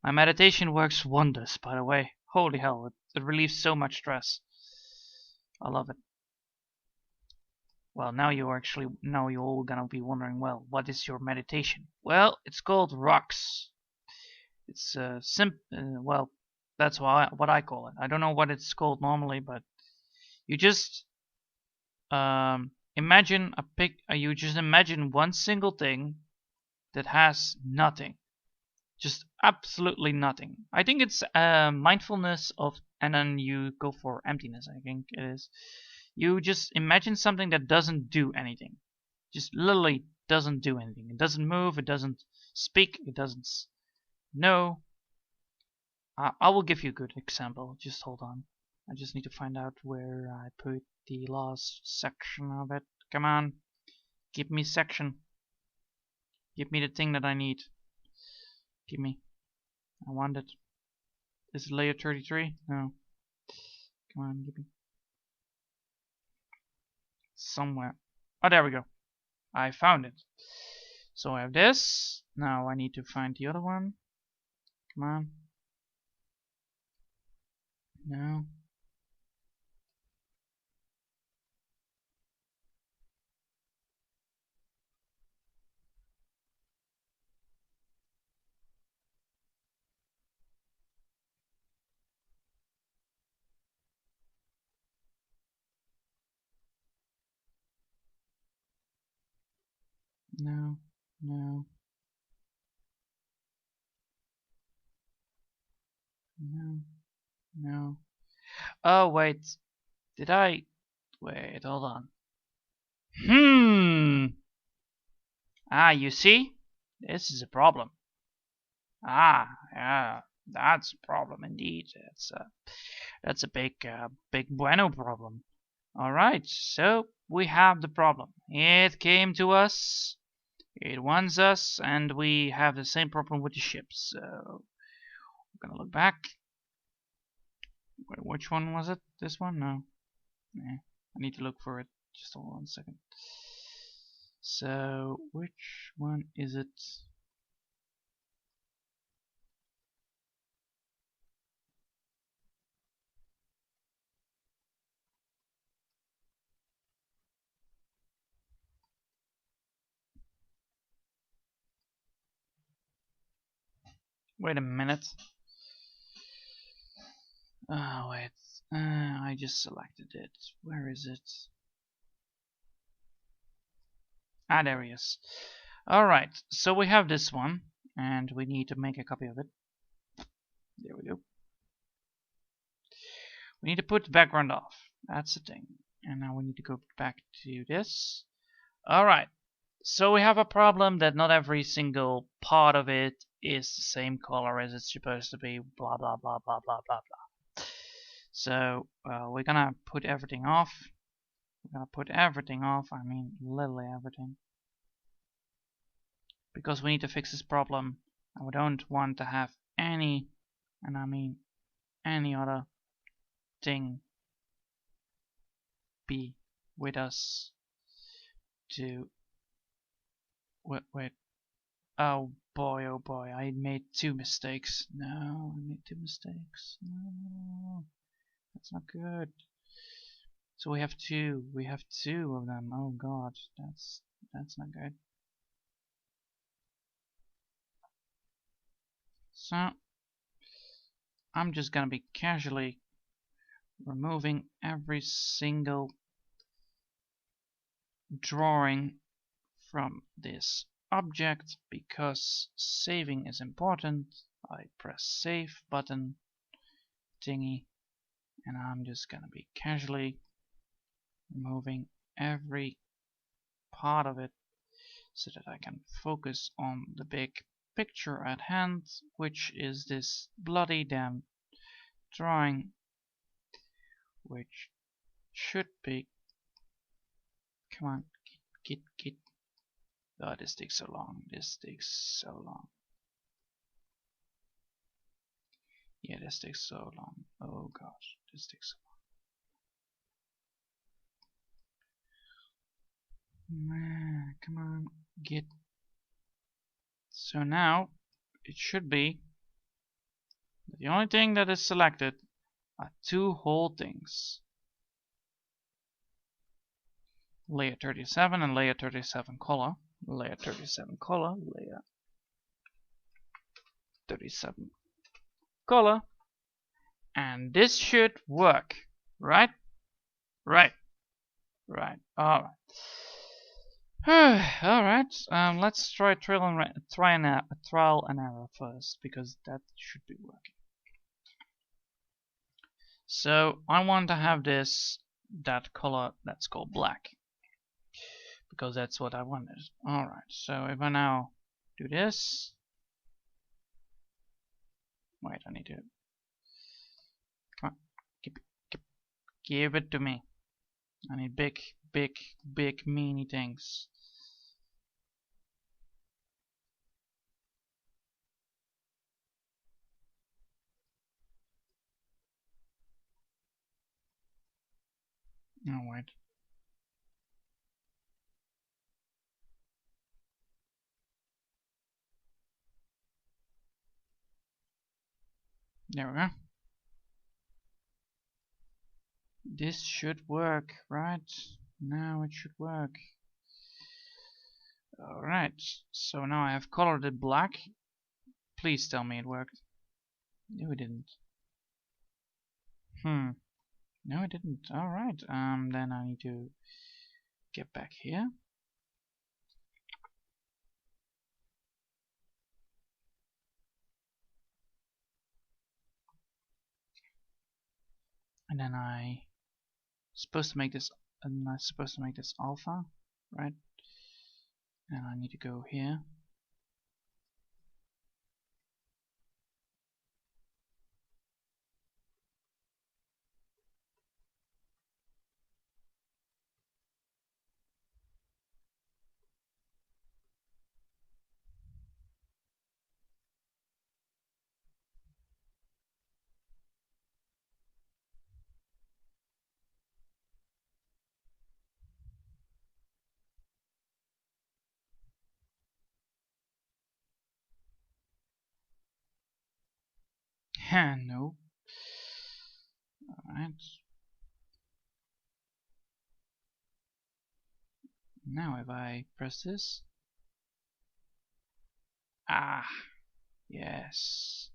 My meditation works wonders, by the way. Holy hell, it relieves so much stress. I love it. Well, now you're all gonna be wondering, well, what is your meditation? Well, it's called rocks. It's well, that's what I call it. I don't know what it's called normally, but you just imagine you just imagine one single thing that has nothing. Just absolutely nothing. I think it's mindfulness of, and then you go for emptiness, I think it is. You just imagine something that doesn't do anything. Just literally doesn't do anything. It doesn't move, it doesn't speak, it doesn't know. I will give you a good example. Just hold on. I just need to find out where I put the last section of it. Come on. Give me section. Give me the thing that I need. Give me. I want it. Is it layer 33? No. Come on, give me. Somewhere. Oh, there we go. I found it. So I have this. Now I need to find the other one. Come on. No. No. No. No. No. Oh, wait. Did I? Wait, hold on. Ah, you see? This is a problem. Ah, yeah, that's a problem indeed. That's a big bueno problem. All right, so we have the problem. It came to us. It wants us, and we have the same problem with the ship. So I'm gonna look back. Wait, which one was it? This one? No. Yeah, I need to look for it. Just hold on a second. So which one is it? Wait a minute. Oh, wait. I just selected it. Where is it? Ah, there he is. Alright, so we have this one, and we need to make a copy of it. There we go. We need to put the background off. That's the thing. And now we need to go back to this. Alright, so we have a problem that not every single part of it is the same color as it's supposed to be. Blah, blah, blah, blah, blah, blah, blah. So we're gonna put everything off. We're gonna put everything off. I mean, literally everything. Because we need to fix this problem. And we don't want to have any, and I mean any other thing be with us to wait. Oh boy, I made 2 mistakes. No, I made 2 mistakes. No, that's not good. So we have 2 of them. Oh god, that's not good. So I'm just gonna be casually removing every single drawing from this object because saving is important. I press save button thingy, and I'm just gonna be casually removing every part of it so that I can focus on the big picture at hand, which is this bloody damn drawing, which should be, come on, get. Oh, this takes so long. This takes so long. Yeah, this takes so long. Oh gosh, this takes so long. Man, come on, get. So now it should be the only thing that is selected are 2 whole things. Layer 37 and layer 37 color. Layer 37 color. Layer 37 color. And this should work, right? Right. Alright. Alright. Let's try trial and error first, because that should be working. So I want to have that color that's called black, because that's what I wanted. Alright, so if I now do this, wait, I need to, come on, give it to me. I need big meany things. Oh wait. There we go. This should work, right? Now it should work. Alright, so now I have colored it black. Please tell me it worked. No, it didn't. No, it didn't. Alright, then I need to get back here. And then I'm supposed to make this alpha, right? And I need to go here. No. Alright. Now if I press this. Ah! Yes.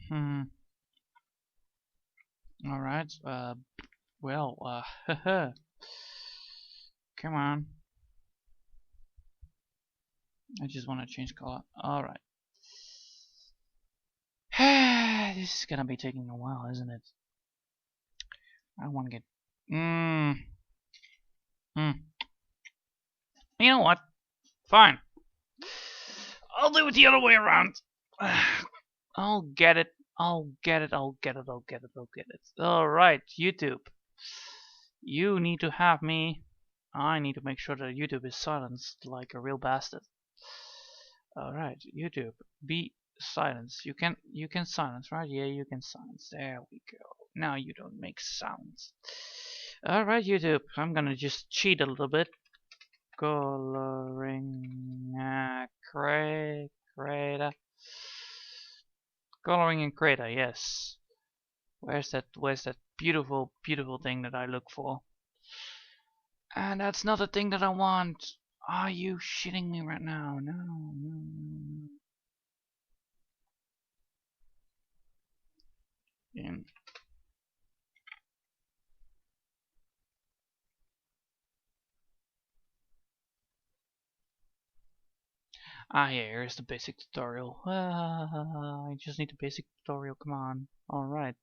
Hmm. All right. Well. Come on. I just want to change color. All right. This is gonna be taking a while, isn't it? I want to get. Hmm. Hmm. You know what? Fine. I'll do it the other way around. I'll get it. I'll get it. I'll get it. I'll get it. I'll get it. All right, YouTube. You need to have me. I need to make sure that YouTube is silenced like a real bastard. All right, YouTube, be silenced. You can silence, right? Yeah, you can silence. There we go. Now you don't make sounds. All right, YouTube. I'm gonna just cheat a little bit. Coloring Krita. Coloring in Krita, yes. Where's that beautiful, beautiful thing that I look for? And that's not the thing that I want. Are you shitting me right now? No, no, no. In. Yeah, here's the basic tutorial. I just need the basic tutorial, come on. Alright.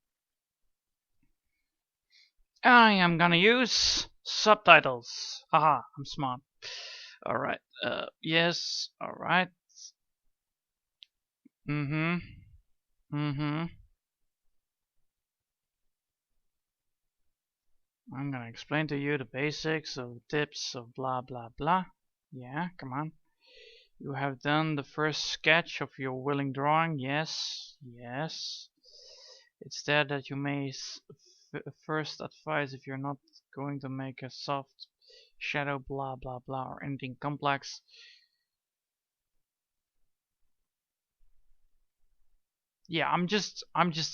I am gonna use subtitles. Haha, I'm smart. Alright, yes, alright. Mm-hmm. Mm-hmm. I'm gonna explain to you the basics of tips of blah blah blah. Yeah, come on. You have done the first sketch of your willing drawing. Yes, yes. It's there that you may first advise if you're not going to make a soft shadow blah blah blah or anything complex. Yeah,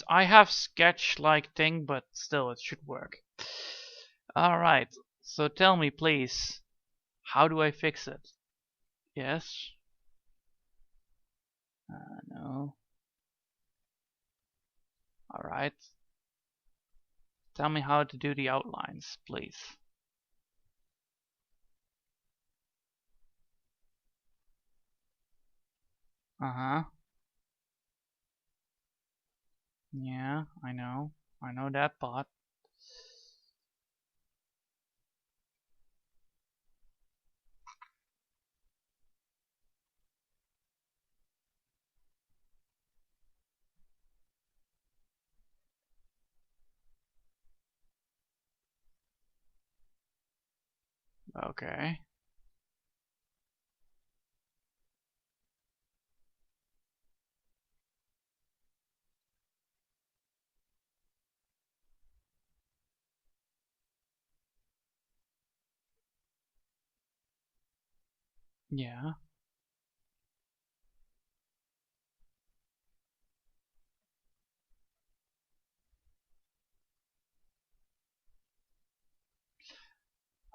I have sketch like thing, but still it should work. Alright, so tell me please, how do I fix it? Yes? No. Alright. Tell me how to do the outlines, please. Uh-huh. Yeah, I know. I know that part. Okay. Yeah.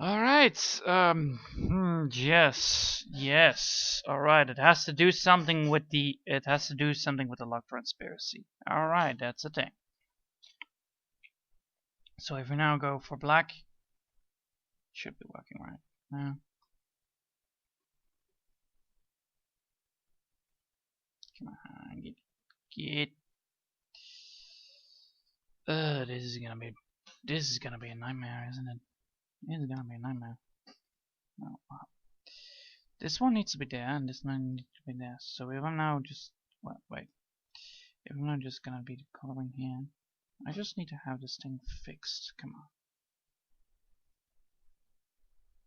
Alright. Yes. Yes. Alright. It has to do something with the lock transparency. Alright, that's a thing. So if we now go for black, it should be working right now. Come on, get. This is gonna be a nightmare, isn't it? This is gonna be a nightmare. Oh, wow. This one needs to be there, and this one needs to be there. So if I'm now just wait, if I'm now just gonna be coloring here, I just need to have this thing fixed. Come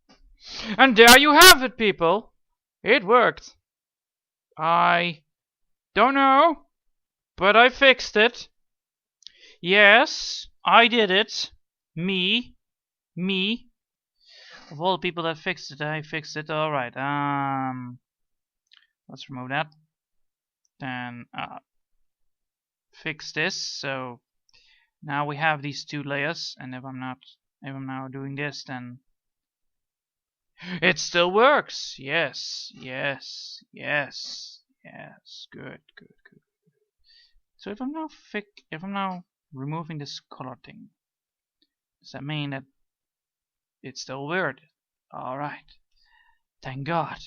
on. And there you have it, people. It worked. I don't know, but I fixed it. Yes, I did it. Me. Of all the people that fixed it, I fixed it. All right. Let's remove that. Then fix this. So now we have these two layers, and if I'm now doing this, then it still works. Yes, yes, yes, yes. Good, good, good. So if I'm now removing this color thing, does that mean that it's still weird? All right. Thank God.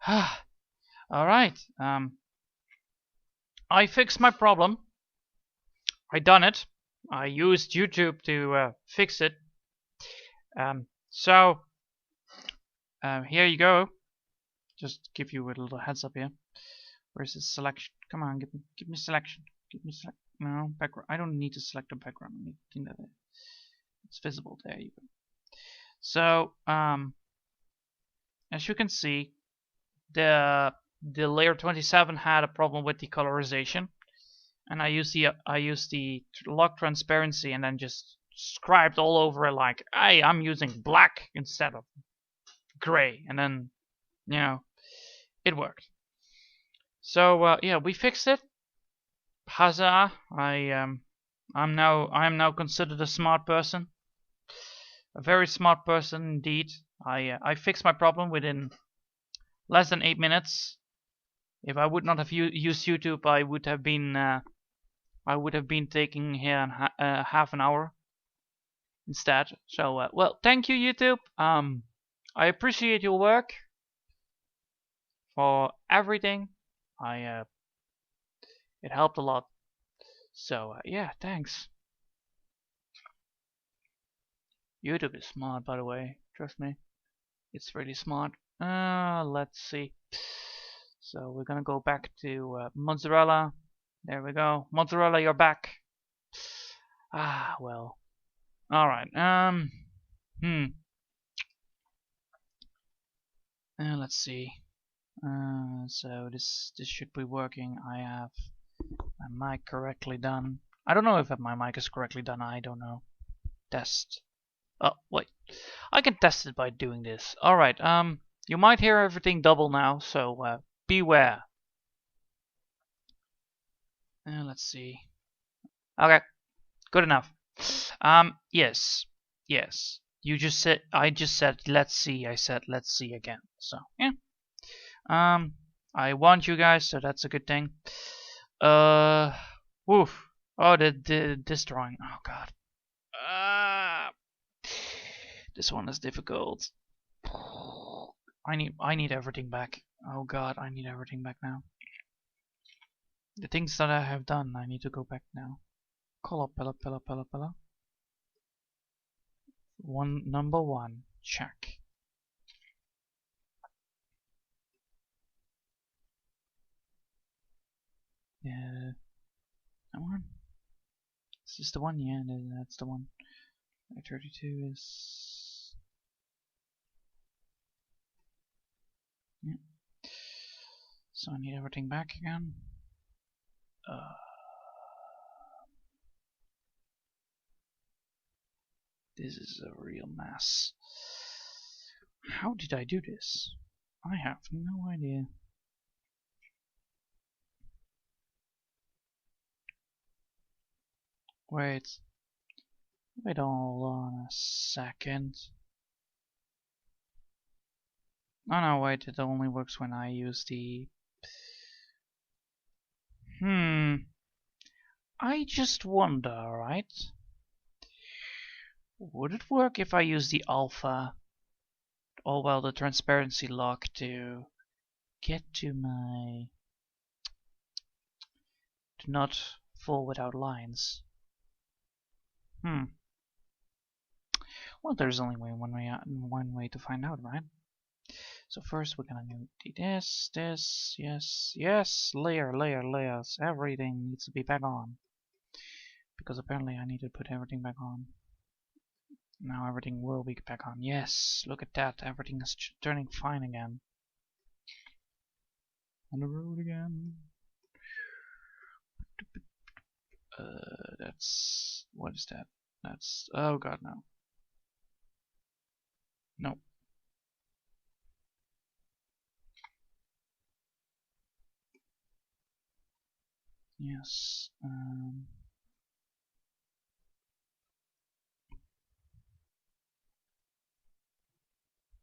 All right. I fixed my problem. I done it. I used YouTube to fix it. So here you go. Just give you a little heads up here. Where's the selection? Come on, give me selection. Give me select. No background. I don't need to select a background. I think that it's visible. There you go. So as you can see, the layer 27 had a problem with the colorization, and I used the lock transparency and then just scribed all over it like, hey, I'm using black instead of gray, and then it worked. So yeah, we fixed it. Huzzah! I'm now considered a smart person, a very smart person indeed. I fixed my problem within less than 8 minutes. If I would not have used YouTube, I would have been taking here half an hour instead. So well, thank you YouTube. I appreciate your work for everything. It helped a lot. So yeah, thanks. YouTube is smart, by the way. Trust me, it's really smart. Let's see. So we're gonna go back to mozzarella. There we go. Mozzarella, you're back. Ah, well. All right. Let's see. So this should be working. I have my mic correctly done. I don't know if my mic is correctly done. I don't know. Test. Oh wait, I can test it by doing this. All right. You might hear everything double now, so beware. Let's see. Okay, good enough. Yes, yes. You just said. I just said. Let's see. I said. Let's see again. So yeah. I want you guys, so that's a good thing. Woof. Oh, this drawing. Oh God. This one is difficult. I need everything back. Oh God, I need everything back now. The things that I have done, I need to go back now. Color, pillar. Number one, check. Yeah, come on. Is this the one? Yeah, that's the one. 32 is. Yeah. So I need everything back again. This is a real mess. How did I do this? I have no idea. Wait on a second. Oh no, wait, it only works when I use the... I just wonder, right? Would it work if I use the alpha, or well, the transparency lock to get to my... to not fall without lines? Well, there's only one way to find out, right? So first we're gonna do this, yes, layers. Everything needs to be back on. Because apparently I need to put everything back on. Now everything will be back on. Yes, look at that. Everything is turning fine again. On the road again. That's... what is that? That's... oh God, no. Nope. Yes.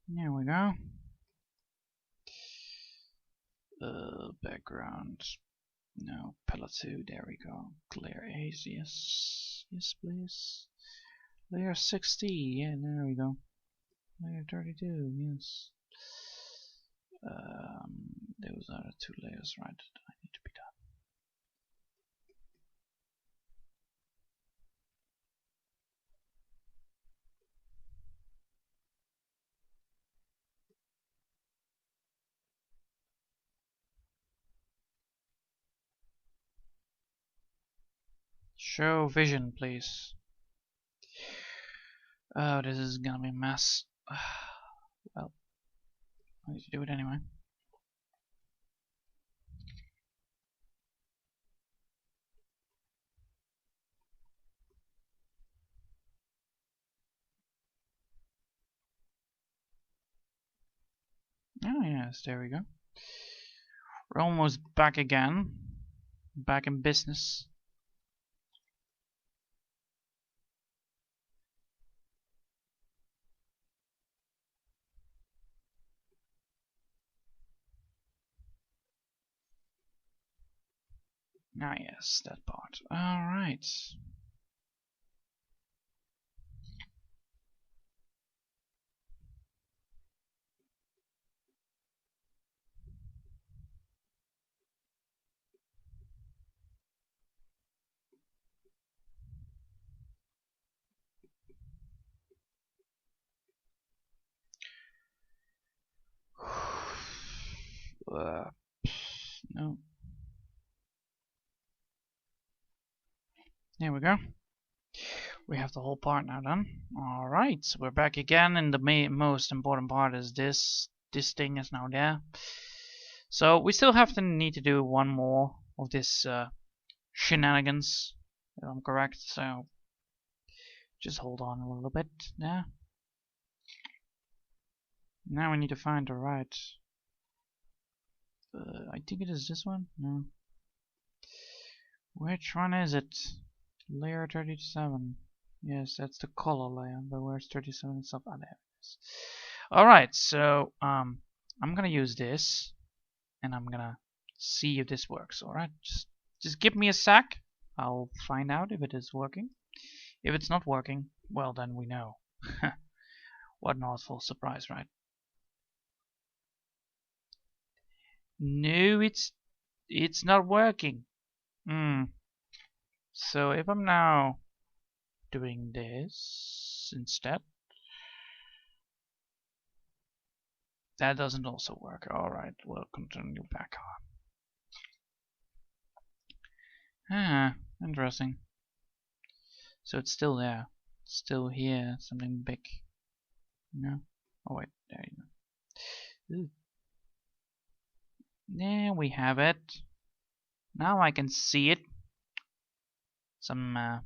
There we go. Background. No, palette 2, there we go. Clear 8, yes. Yes, please. Layer 60, yeah, there we go. Layer 32, yes. Those are the two layers, right, that I need to be done. Show vision, please. Oh, this is gonna be a mess. Well, I need to do it anyway. Oh yes, there we go. We're almost back again. Back in business. Ah yes, that part. Alright. No. There we go. We have the whole part now done. Alright, so we're back again, and the most important part is this. This thing is now there. So we still have to need to do one more of this shenanigans, if I'm correct. So just hold on a little bit there. Now we need to find the right. I think it is this one. No. Which one is it? Layer 37. Yes, that's the color layer. But where's 37 and stuff? Ah, there it is. Alright, so I'm gonna use this, and I'm gonna see if this works. Alright, just give me a sec. I'll find out if it is working. If it's not working, well then we know. What an awful surprise, right? No, it's not working. So if I'm now doing this instead, that doesn't also work. Alright, we'll continue back on. Ah, interesting. So it's still there. It's still here, something big. No? Oh wait, there you go. Ooh. There we have it. Now I can see it. Some, I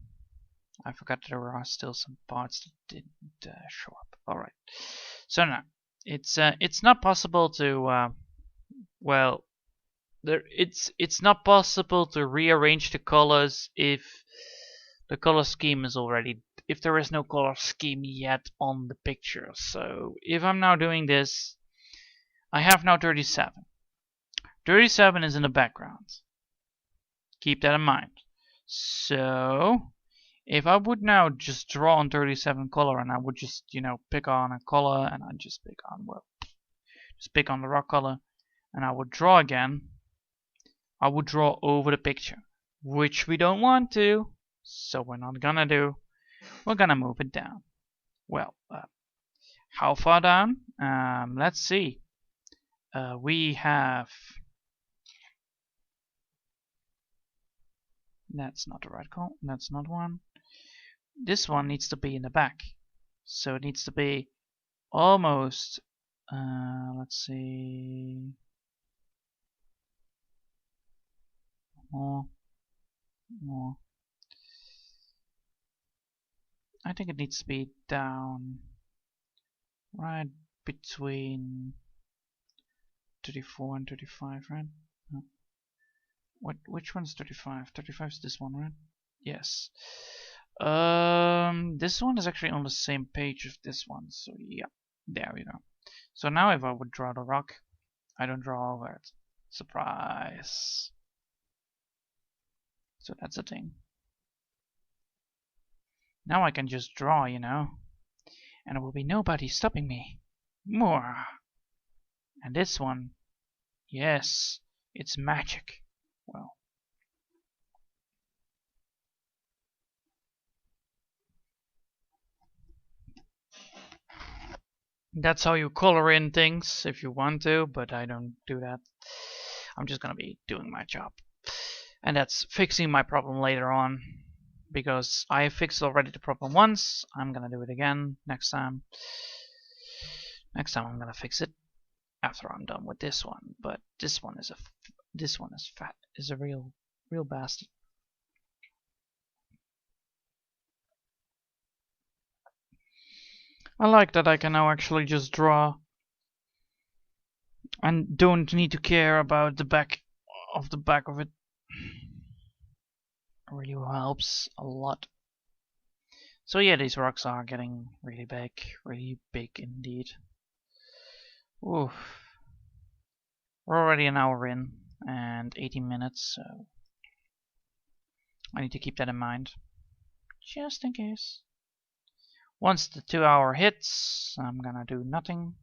forgot there are still some parts that didn't show up. Alright. So now, it's not possible to, well, it's not possible to rearrange the colors if the color scheme is already, if there is no color scheme yet on the picture. So if I'm now doing this, I have now 37. 37 is in the background. Keep that in mind. So if I would now just draw on 37 color, and I would just, pick on a color, and I just pick on, well, just pick on the rock color, and I would draw again, I would draw over the picture, which we don't want to, so we're not gonna do. We're gonna move it down. Well, how far down? Let's see. We have. That's not the right call. That's not one. This one needs to be in the back, so it needs to be almost. Let's see. More. I think it needs to be down right between 34 and 35, right? Which one's 35? 35 is this one, right? Yes. This one is actually on the same page as this one, so yeah, there we go. So now if I would draw the rock, I don't draw over it. Surprise! So that's a thing. Now I can just draw, you know, and there will be nobody stopping me. More. And this one, yes, it's magic. Well, that's how you color in things if you want to, but I don't do that. I'm just gonna be doing my job. And that's fixing my problem later on. Because I fixed already the problem once, I'm gonna do it again next time. Next time I'm gonna fix it after I'm done with this one. But this one is a real bastard. I like that I can now actually just draw and don't need to care about the back of it. Really helps a lot. So yeah, these rocks are getting really big indeed. Oof. We're already an hour in and 18 minutes, so I need to keep that in mind, just in case. Once the 2 hour hits, I'm gonna do nothing.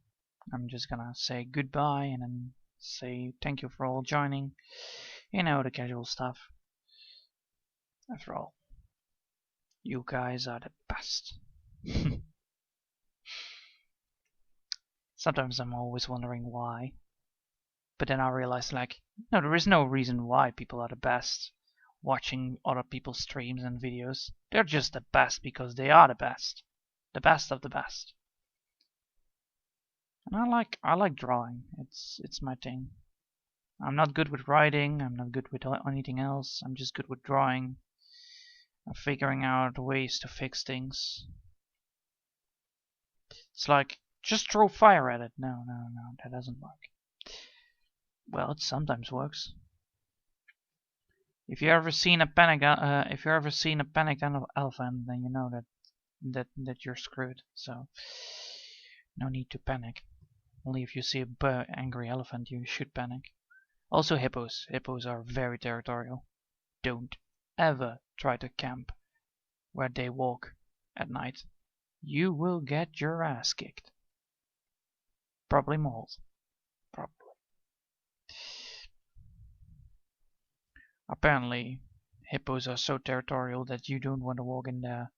I'm just gonna say goodbye and then say thank you for all joining. You know, the casual stuff. After all, you guys are the best. Sometimes I'm always wondering why. But then I realize, like, no, there is no reason why people are the best watching other people's streams and videos. They're just the best because they are the best. The best of the best. And I like drawing. It's my thing. I'm not good with writing, I'm not good with anything else. I'm just good with drawing. And figuring out ways to fix things. It's like, just throw fire at it. No, that doesn't work. Well, it sometimes works. If you ever seen a panicked elephant, then you know that you're screwed. So no need to panic. Only if you see a angry elephant, you should panic. Also hippos. Hippos are very territorial. Don't ever try to camp where they walk at night. You will get your ass kicked. Probably mauled. Probably. Apparently, hippos are so territorial that you don't want to walk in there.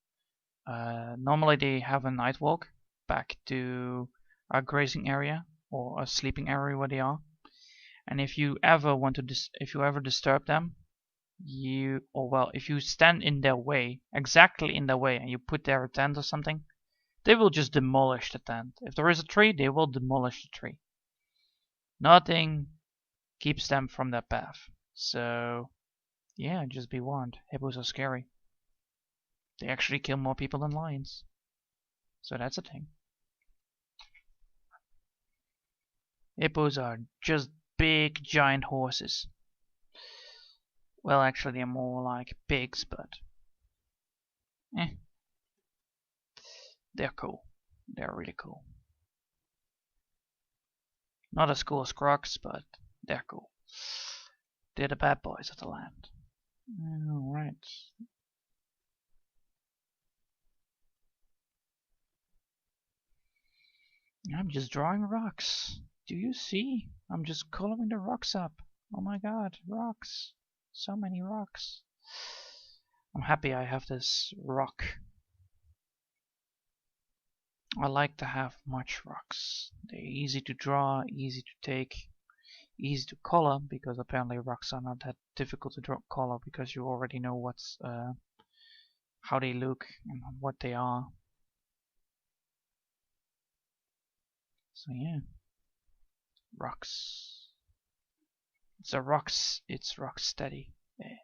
Normally they have a night walk back to a grazing area or a sleeping area where they are. And if you ever disturb them, if you stand in their way, exactly in their way, and you put there a tent or something, they will just demolish the tent. If there is a tree, they will demolish the tree. Nothing keeps them from their path. So, yeah, just be warned. Hippos are scary. They actually kill more people than lions. So that's a thing. Hippos are just big, giant horses. Well, actually, they're more like pigs, but they're cool. They're really cool. Not as cool as crocs, but they're cool. They're the bad boys of the land. Alright. I'm just drawing rocks. Do you see? I'm just coloring the rocks up. Oh my god, rocks. So many rocks. I'm happy I have this rock. I like to have much rocks. They're easy to draw, easy to take, easy to color, because apparently rocks are not that difficult to draw color because you already know what's how they look and what they are. So yeah, rocks. It's rock steady. Yeah,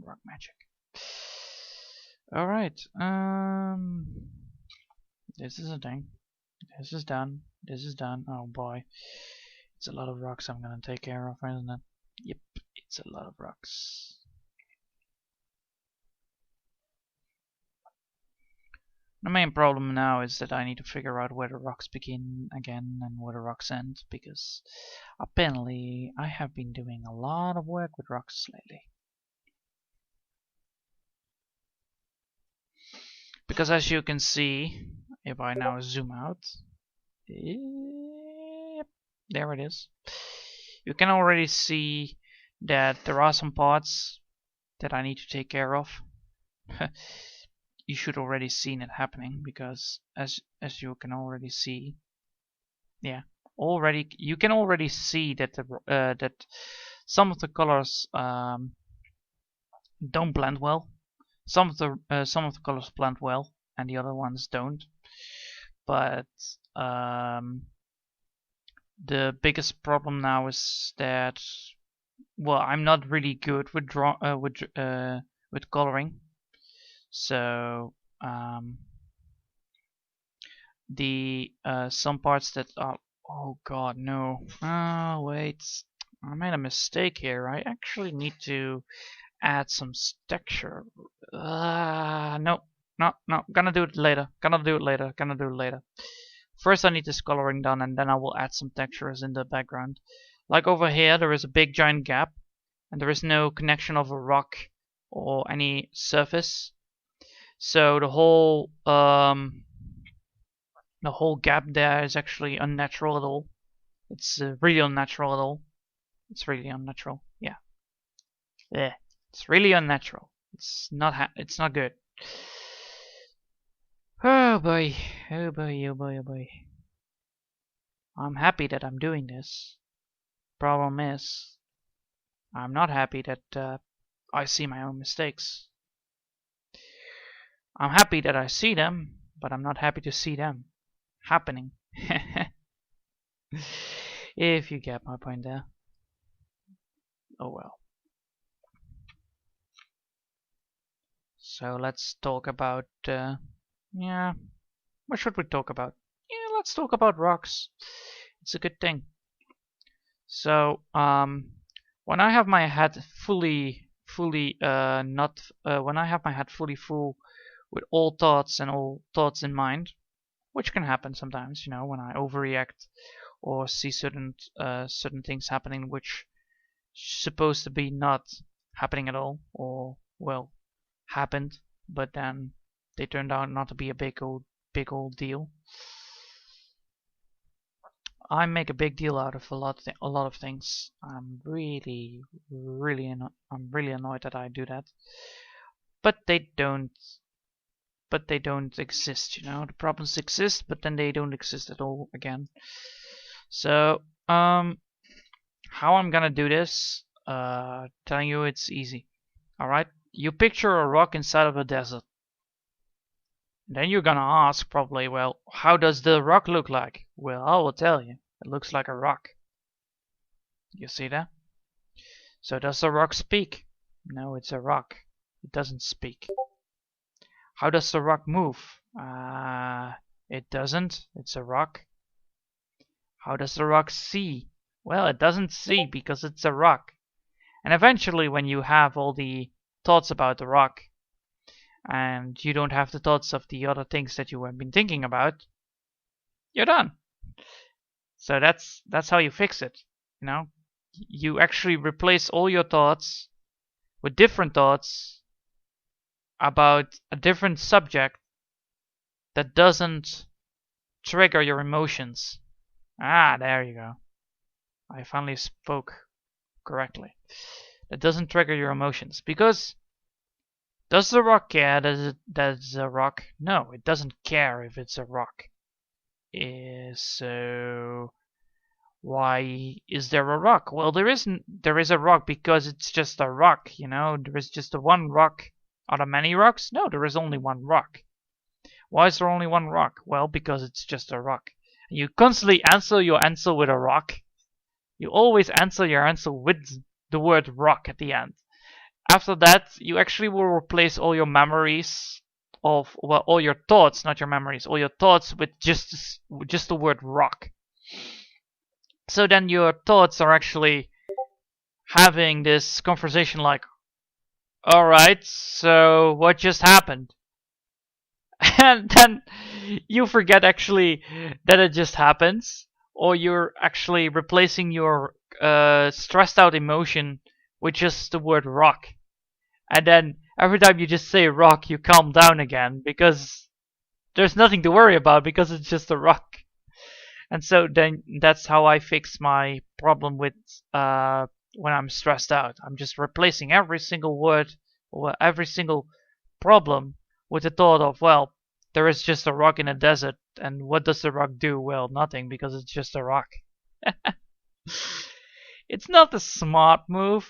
rock magic. Alright, this is a thing. This is done. This is done. Oh boy. It's a lot of rocks I'm gonna take care of, isn't it? Yep, It's a lot of rocks. The main problem now is that I need to figure out where the rocks begin again and where the rocks end, because apparently I have been doing a lot of work with rocks lately. Because as you can see, if I now zoom out, yep, there it is. You can already see that there are some parts that I need to take care of. You should already seen it happening, because as you can already see, yeah, already you can already see that that some of the colors don't blend well. Some of the colors blend well, and the other ones don't. But the biggest problem now is that, well, I'm not really good with coloring. So the some parts that are, oh god, no. Oh wait, I made a mistake here. I actually need to add some texture. No, gonna do it later. Gonna do it later. First I need this coloring done, and then I will add some textures in the background. Like over here, there is a big giant gap, and there is no connection of a rock or any surface. So the whole gap there is actually unnatural at all. It's really unnatural at all. It's really unnatural. Yeah. Yeah. It's really unnatural. It's not good. Oh boy. Oh boy. Oh boy. Oh boy. I'm happy that I'm doing this. Problem is, I'm not happy that I see my own mistakes. I'm happy that I see them, but I'm not happy to see them happening. If you get my point there. Oh well. So let's talk about, yeah, what should we talk about? Yeah, let's talk about rocks. It's a good thing. So, when I have my head fully full with all thoughts in mind, which can happen sometimes, you know, when I overreact or see certain things happening which supposed to be not happening at all, or well, happened, but then they turned out not to be a big old deal. I make a big deal out of a lot of things. I'm really annoyed that I do that. But they don't exist, you know. The problems exist, but then they don't exist at all again. So, how I'm gonna do this, telling you it's easy. Alright? You picture a rock inside of a desert. Then you're gonna ask probably, well, how does the rock look like? Well, I will tell you. It looks like a rock. You see that? So does the rock speak? No, it's a rock. It doesn't speak. How does the rock move? It doesn't. It's a rock. How does the rock see? Well, it doesn't see because it's a rock. And eventually, when you have all the thoughts about the rock, and you don't have the thoughts of the other things that you have been thinking about, you're done. So that's how you fix it. You know, you actually replace all your thoughts with different thoughts about a different subject that doesn't trigger your emotions. Ah, there you go. I finally spoke correctly. That doesn't trigger your emotions, because does the rock care that it's a rock? No, it doesn't care if it's a rock. So why is there a rock? Well, there isn't. There is a rock because it's just a rock, you know. There is just the one rock. Are there many rocks? No, there is only one rock. Why is there only one rock? Well, because it's just a rock. And you constantly answer your answer with a rock. You always answer your answer with the word rock at the end. After that, you actually will replace all your memories of, well, all your thoughts, not your memories, all your thoughts with just the word rock. So then your thoughts are actually having this conversation like, alright, so what just happened? And then you forget actually that it just happens, or you're actually replacing your stressed out emotion with just the word rock. And then every time you just say rock, you calm down again because there's nothing to worry about because it's just a rock. And so then that's how I fix my problem with when I'm stressed out. I'm just replacing every single word or every single problem with the thought of, well, there is just a rock in a desert, and what does the rock do? Well, nothing, because it's just a rock. It's not a smart move,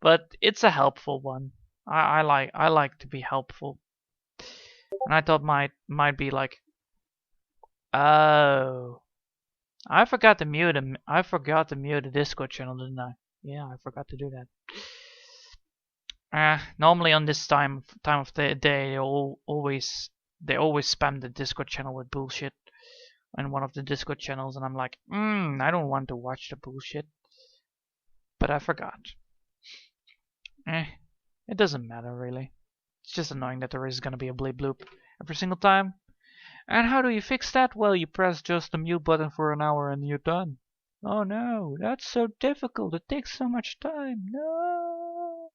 but it's a helpful one. I like to be helpful, and I thought might be like, oh, I forgot to mute him. I forgot to mute the Discord channel, didn't I? Yeah, I forgot to do that. Normally on this time of the day, always spam the Discord channel with bullshit on one of the Discord channels, and I'm like, I don't want to watch the bullshit, but I forgot. It doesn't matter really. It's just annoying that there is gonna be a bleep bloop every single time. And how do you fix that? Well, you press just the mute button for an hour and you're done. Oh no, that's so difficult. It takes so much time. No.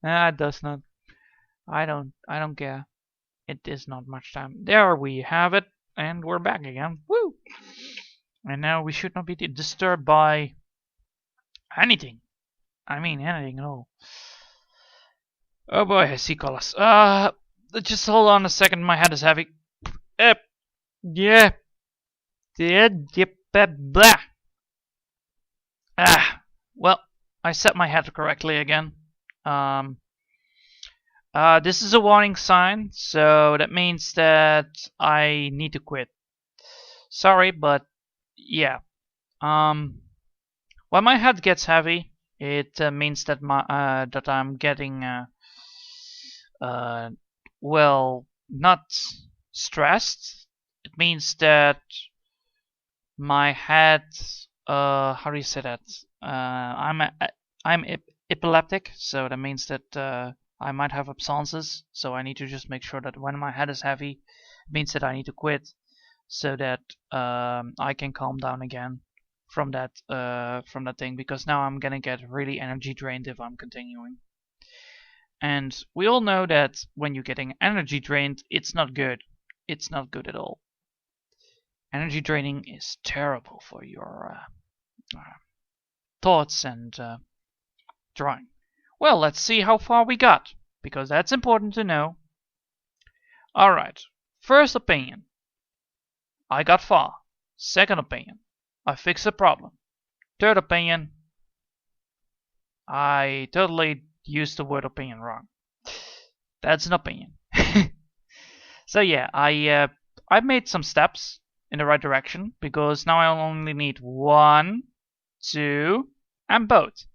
It does not. I don't care. It is not much time. There we have it, and we're back again. Woo! And now we should not be disturbed by anything. I mean anything at all. Oh boy, I see colors. Just hold on a second. My head is heavy. Yeah. Blah. Well, I set my head correctly again. This is a warning sign, so that means that I need to quit. Sorry, but yeah. When my head gets heavy, it means that that I'm getting well, not stressed. It means that my head how do you say that? I'm epileptic, so that means that I might have absences. So I need to just make sure that when my head is heavy, it means that I need to quit, so that I can calm down again from that thing. Because now I'm gonna get really energy drained if I'm continuing. And we all know that when you're getting energy drained, it's not good. It's not good at all. Energy draining is terrible for your thoughts and drawing. Well, let's see how far we got, because that's important to know. Alright, first opinion. I got far. Second opinion. I fixed the problem. Third opinion. I totally used the word opinion wrong. That's an opinion. So yeah, I made some steps in the right direction, because now I only need 1, 2, and boat.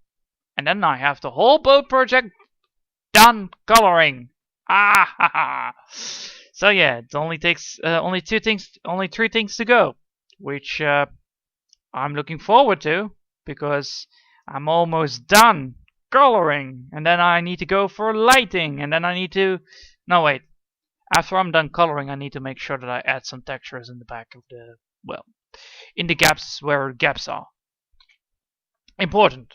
And then I have the whole boat project done coloring. Ah ha ha. So yeah, it only takes only 3 things to go, which I'm looking forward to, because I'm almost done coloring, and then I need to go for lighting, and then I need to no wait. After I'm done coloring, I need to make sure that I add some textures in the back of the, well, in the gaps where gaps are. Important.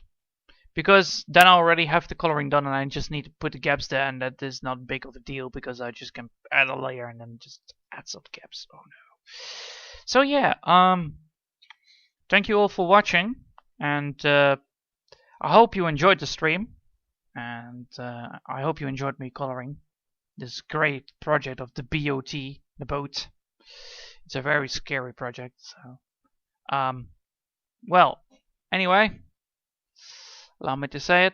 Because then I already have the coloring done and I just need to put the gaps there, and that is not big of a deal because I just can add a layer and then just add some gaps. Oh no. So yeah, thank you all for watching, and I hope you enjoyed the stream, and I hope you enjoyed me coloring this great project of the BOT, the boat. It's a very scary project, so well, anyway, allow me to say it.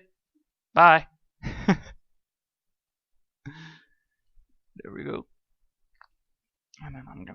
Bye.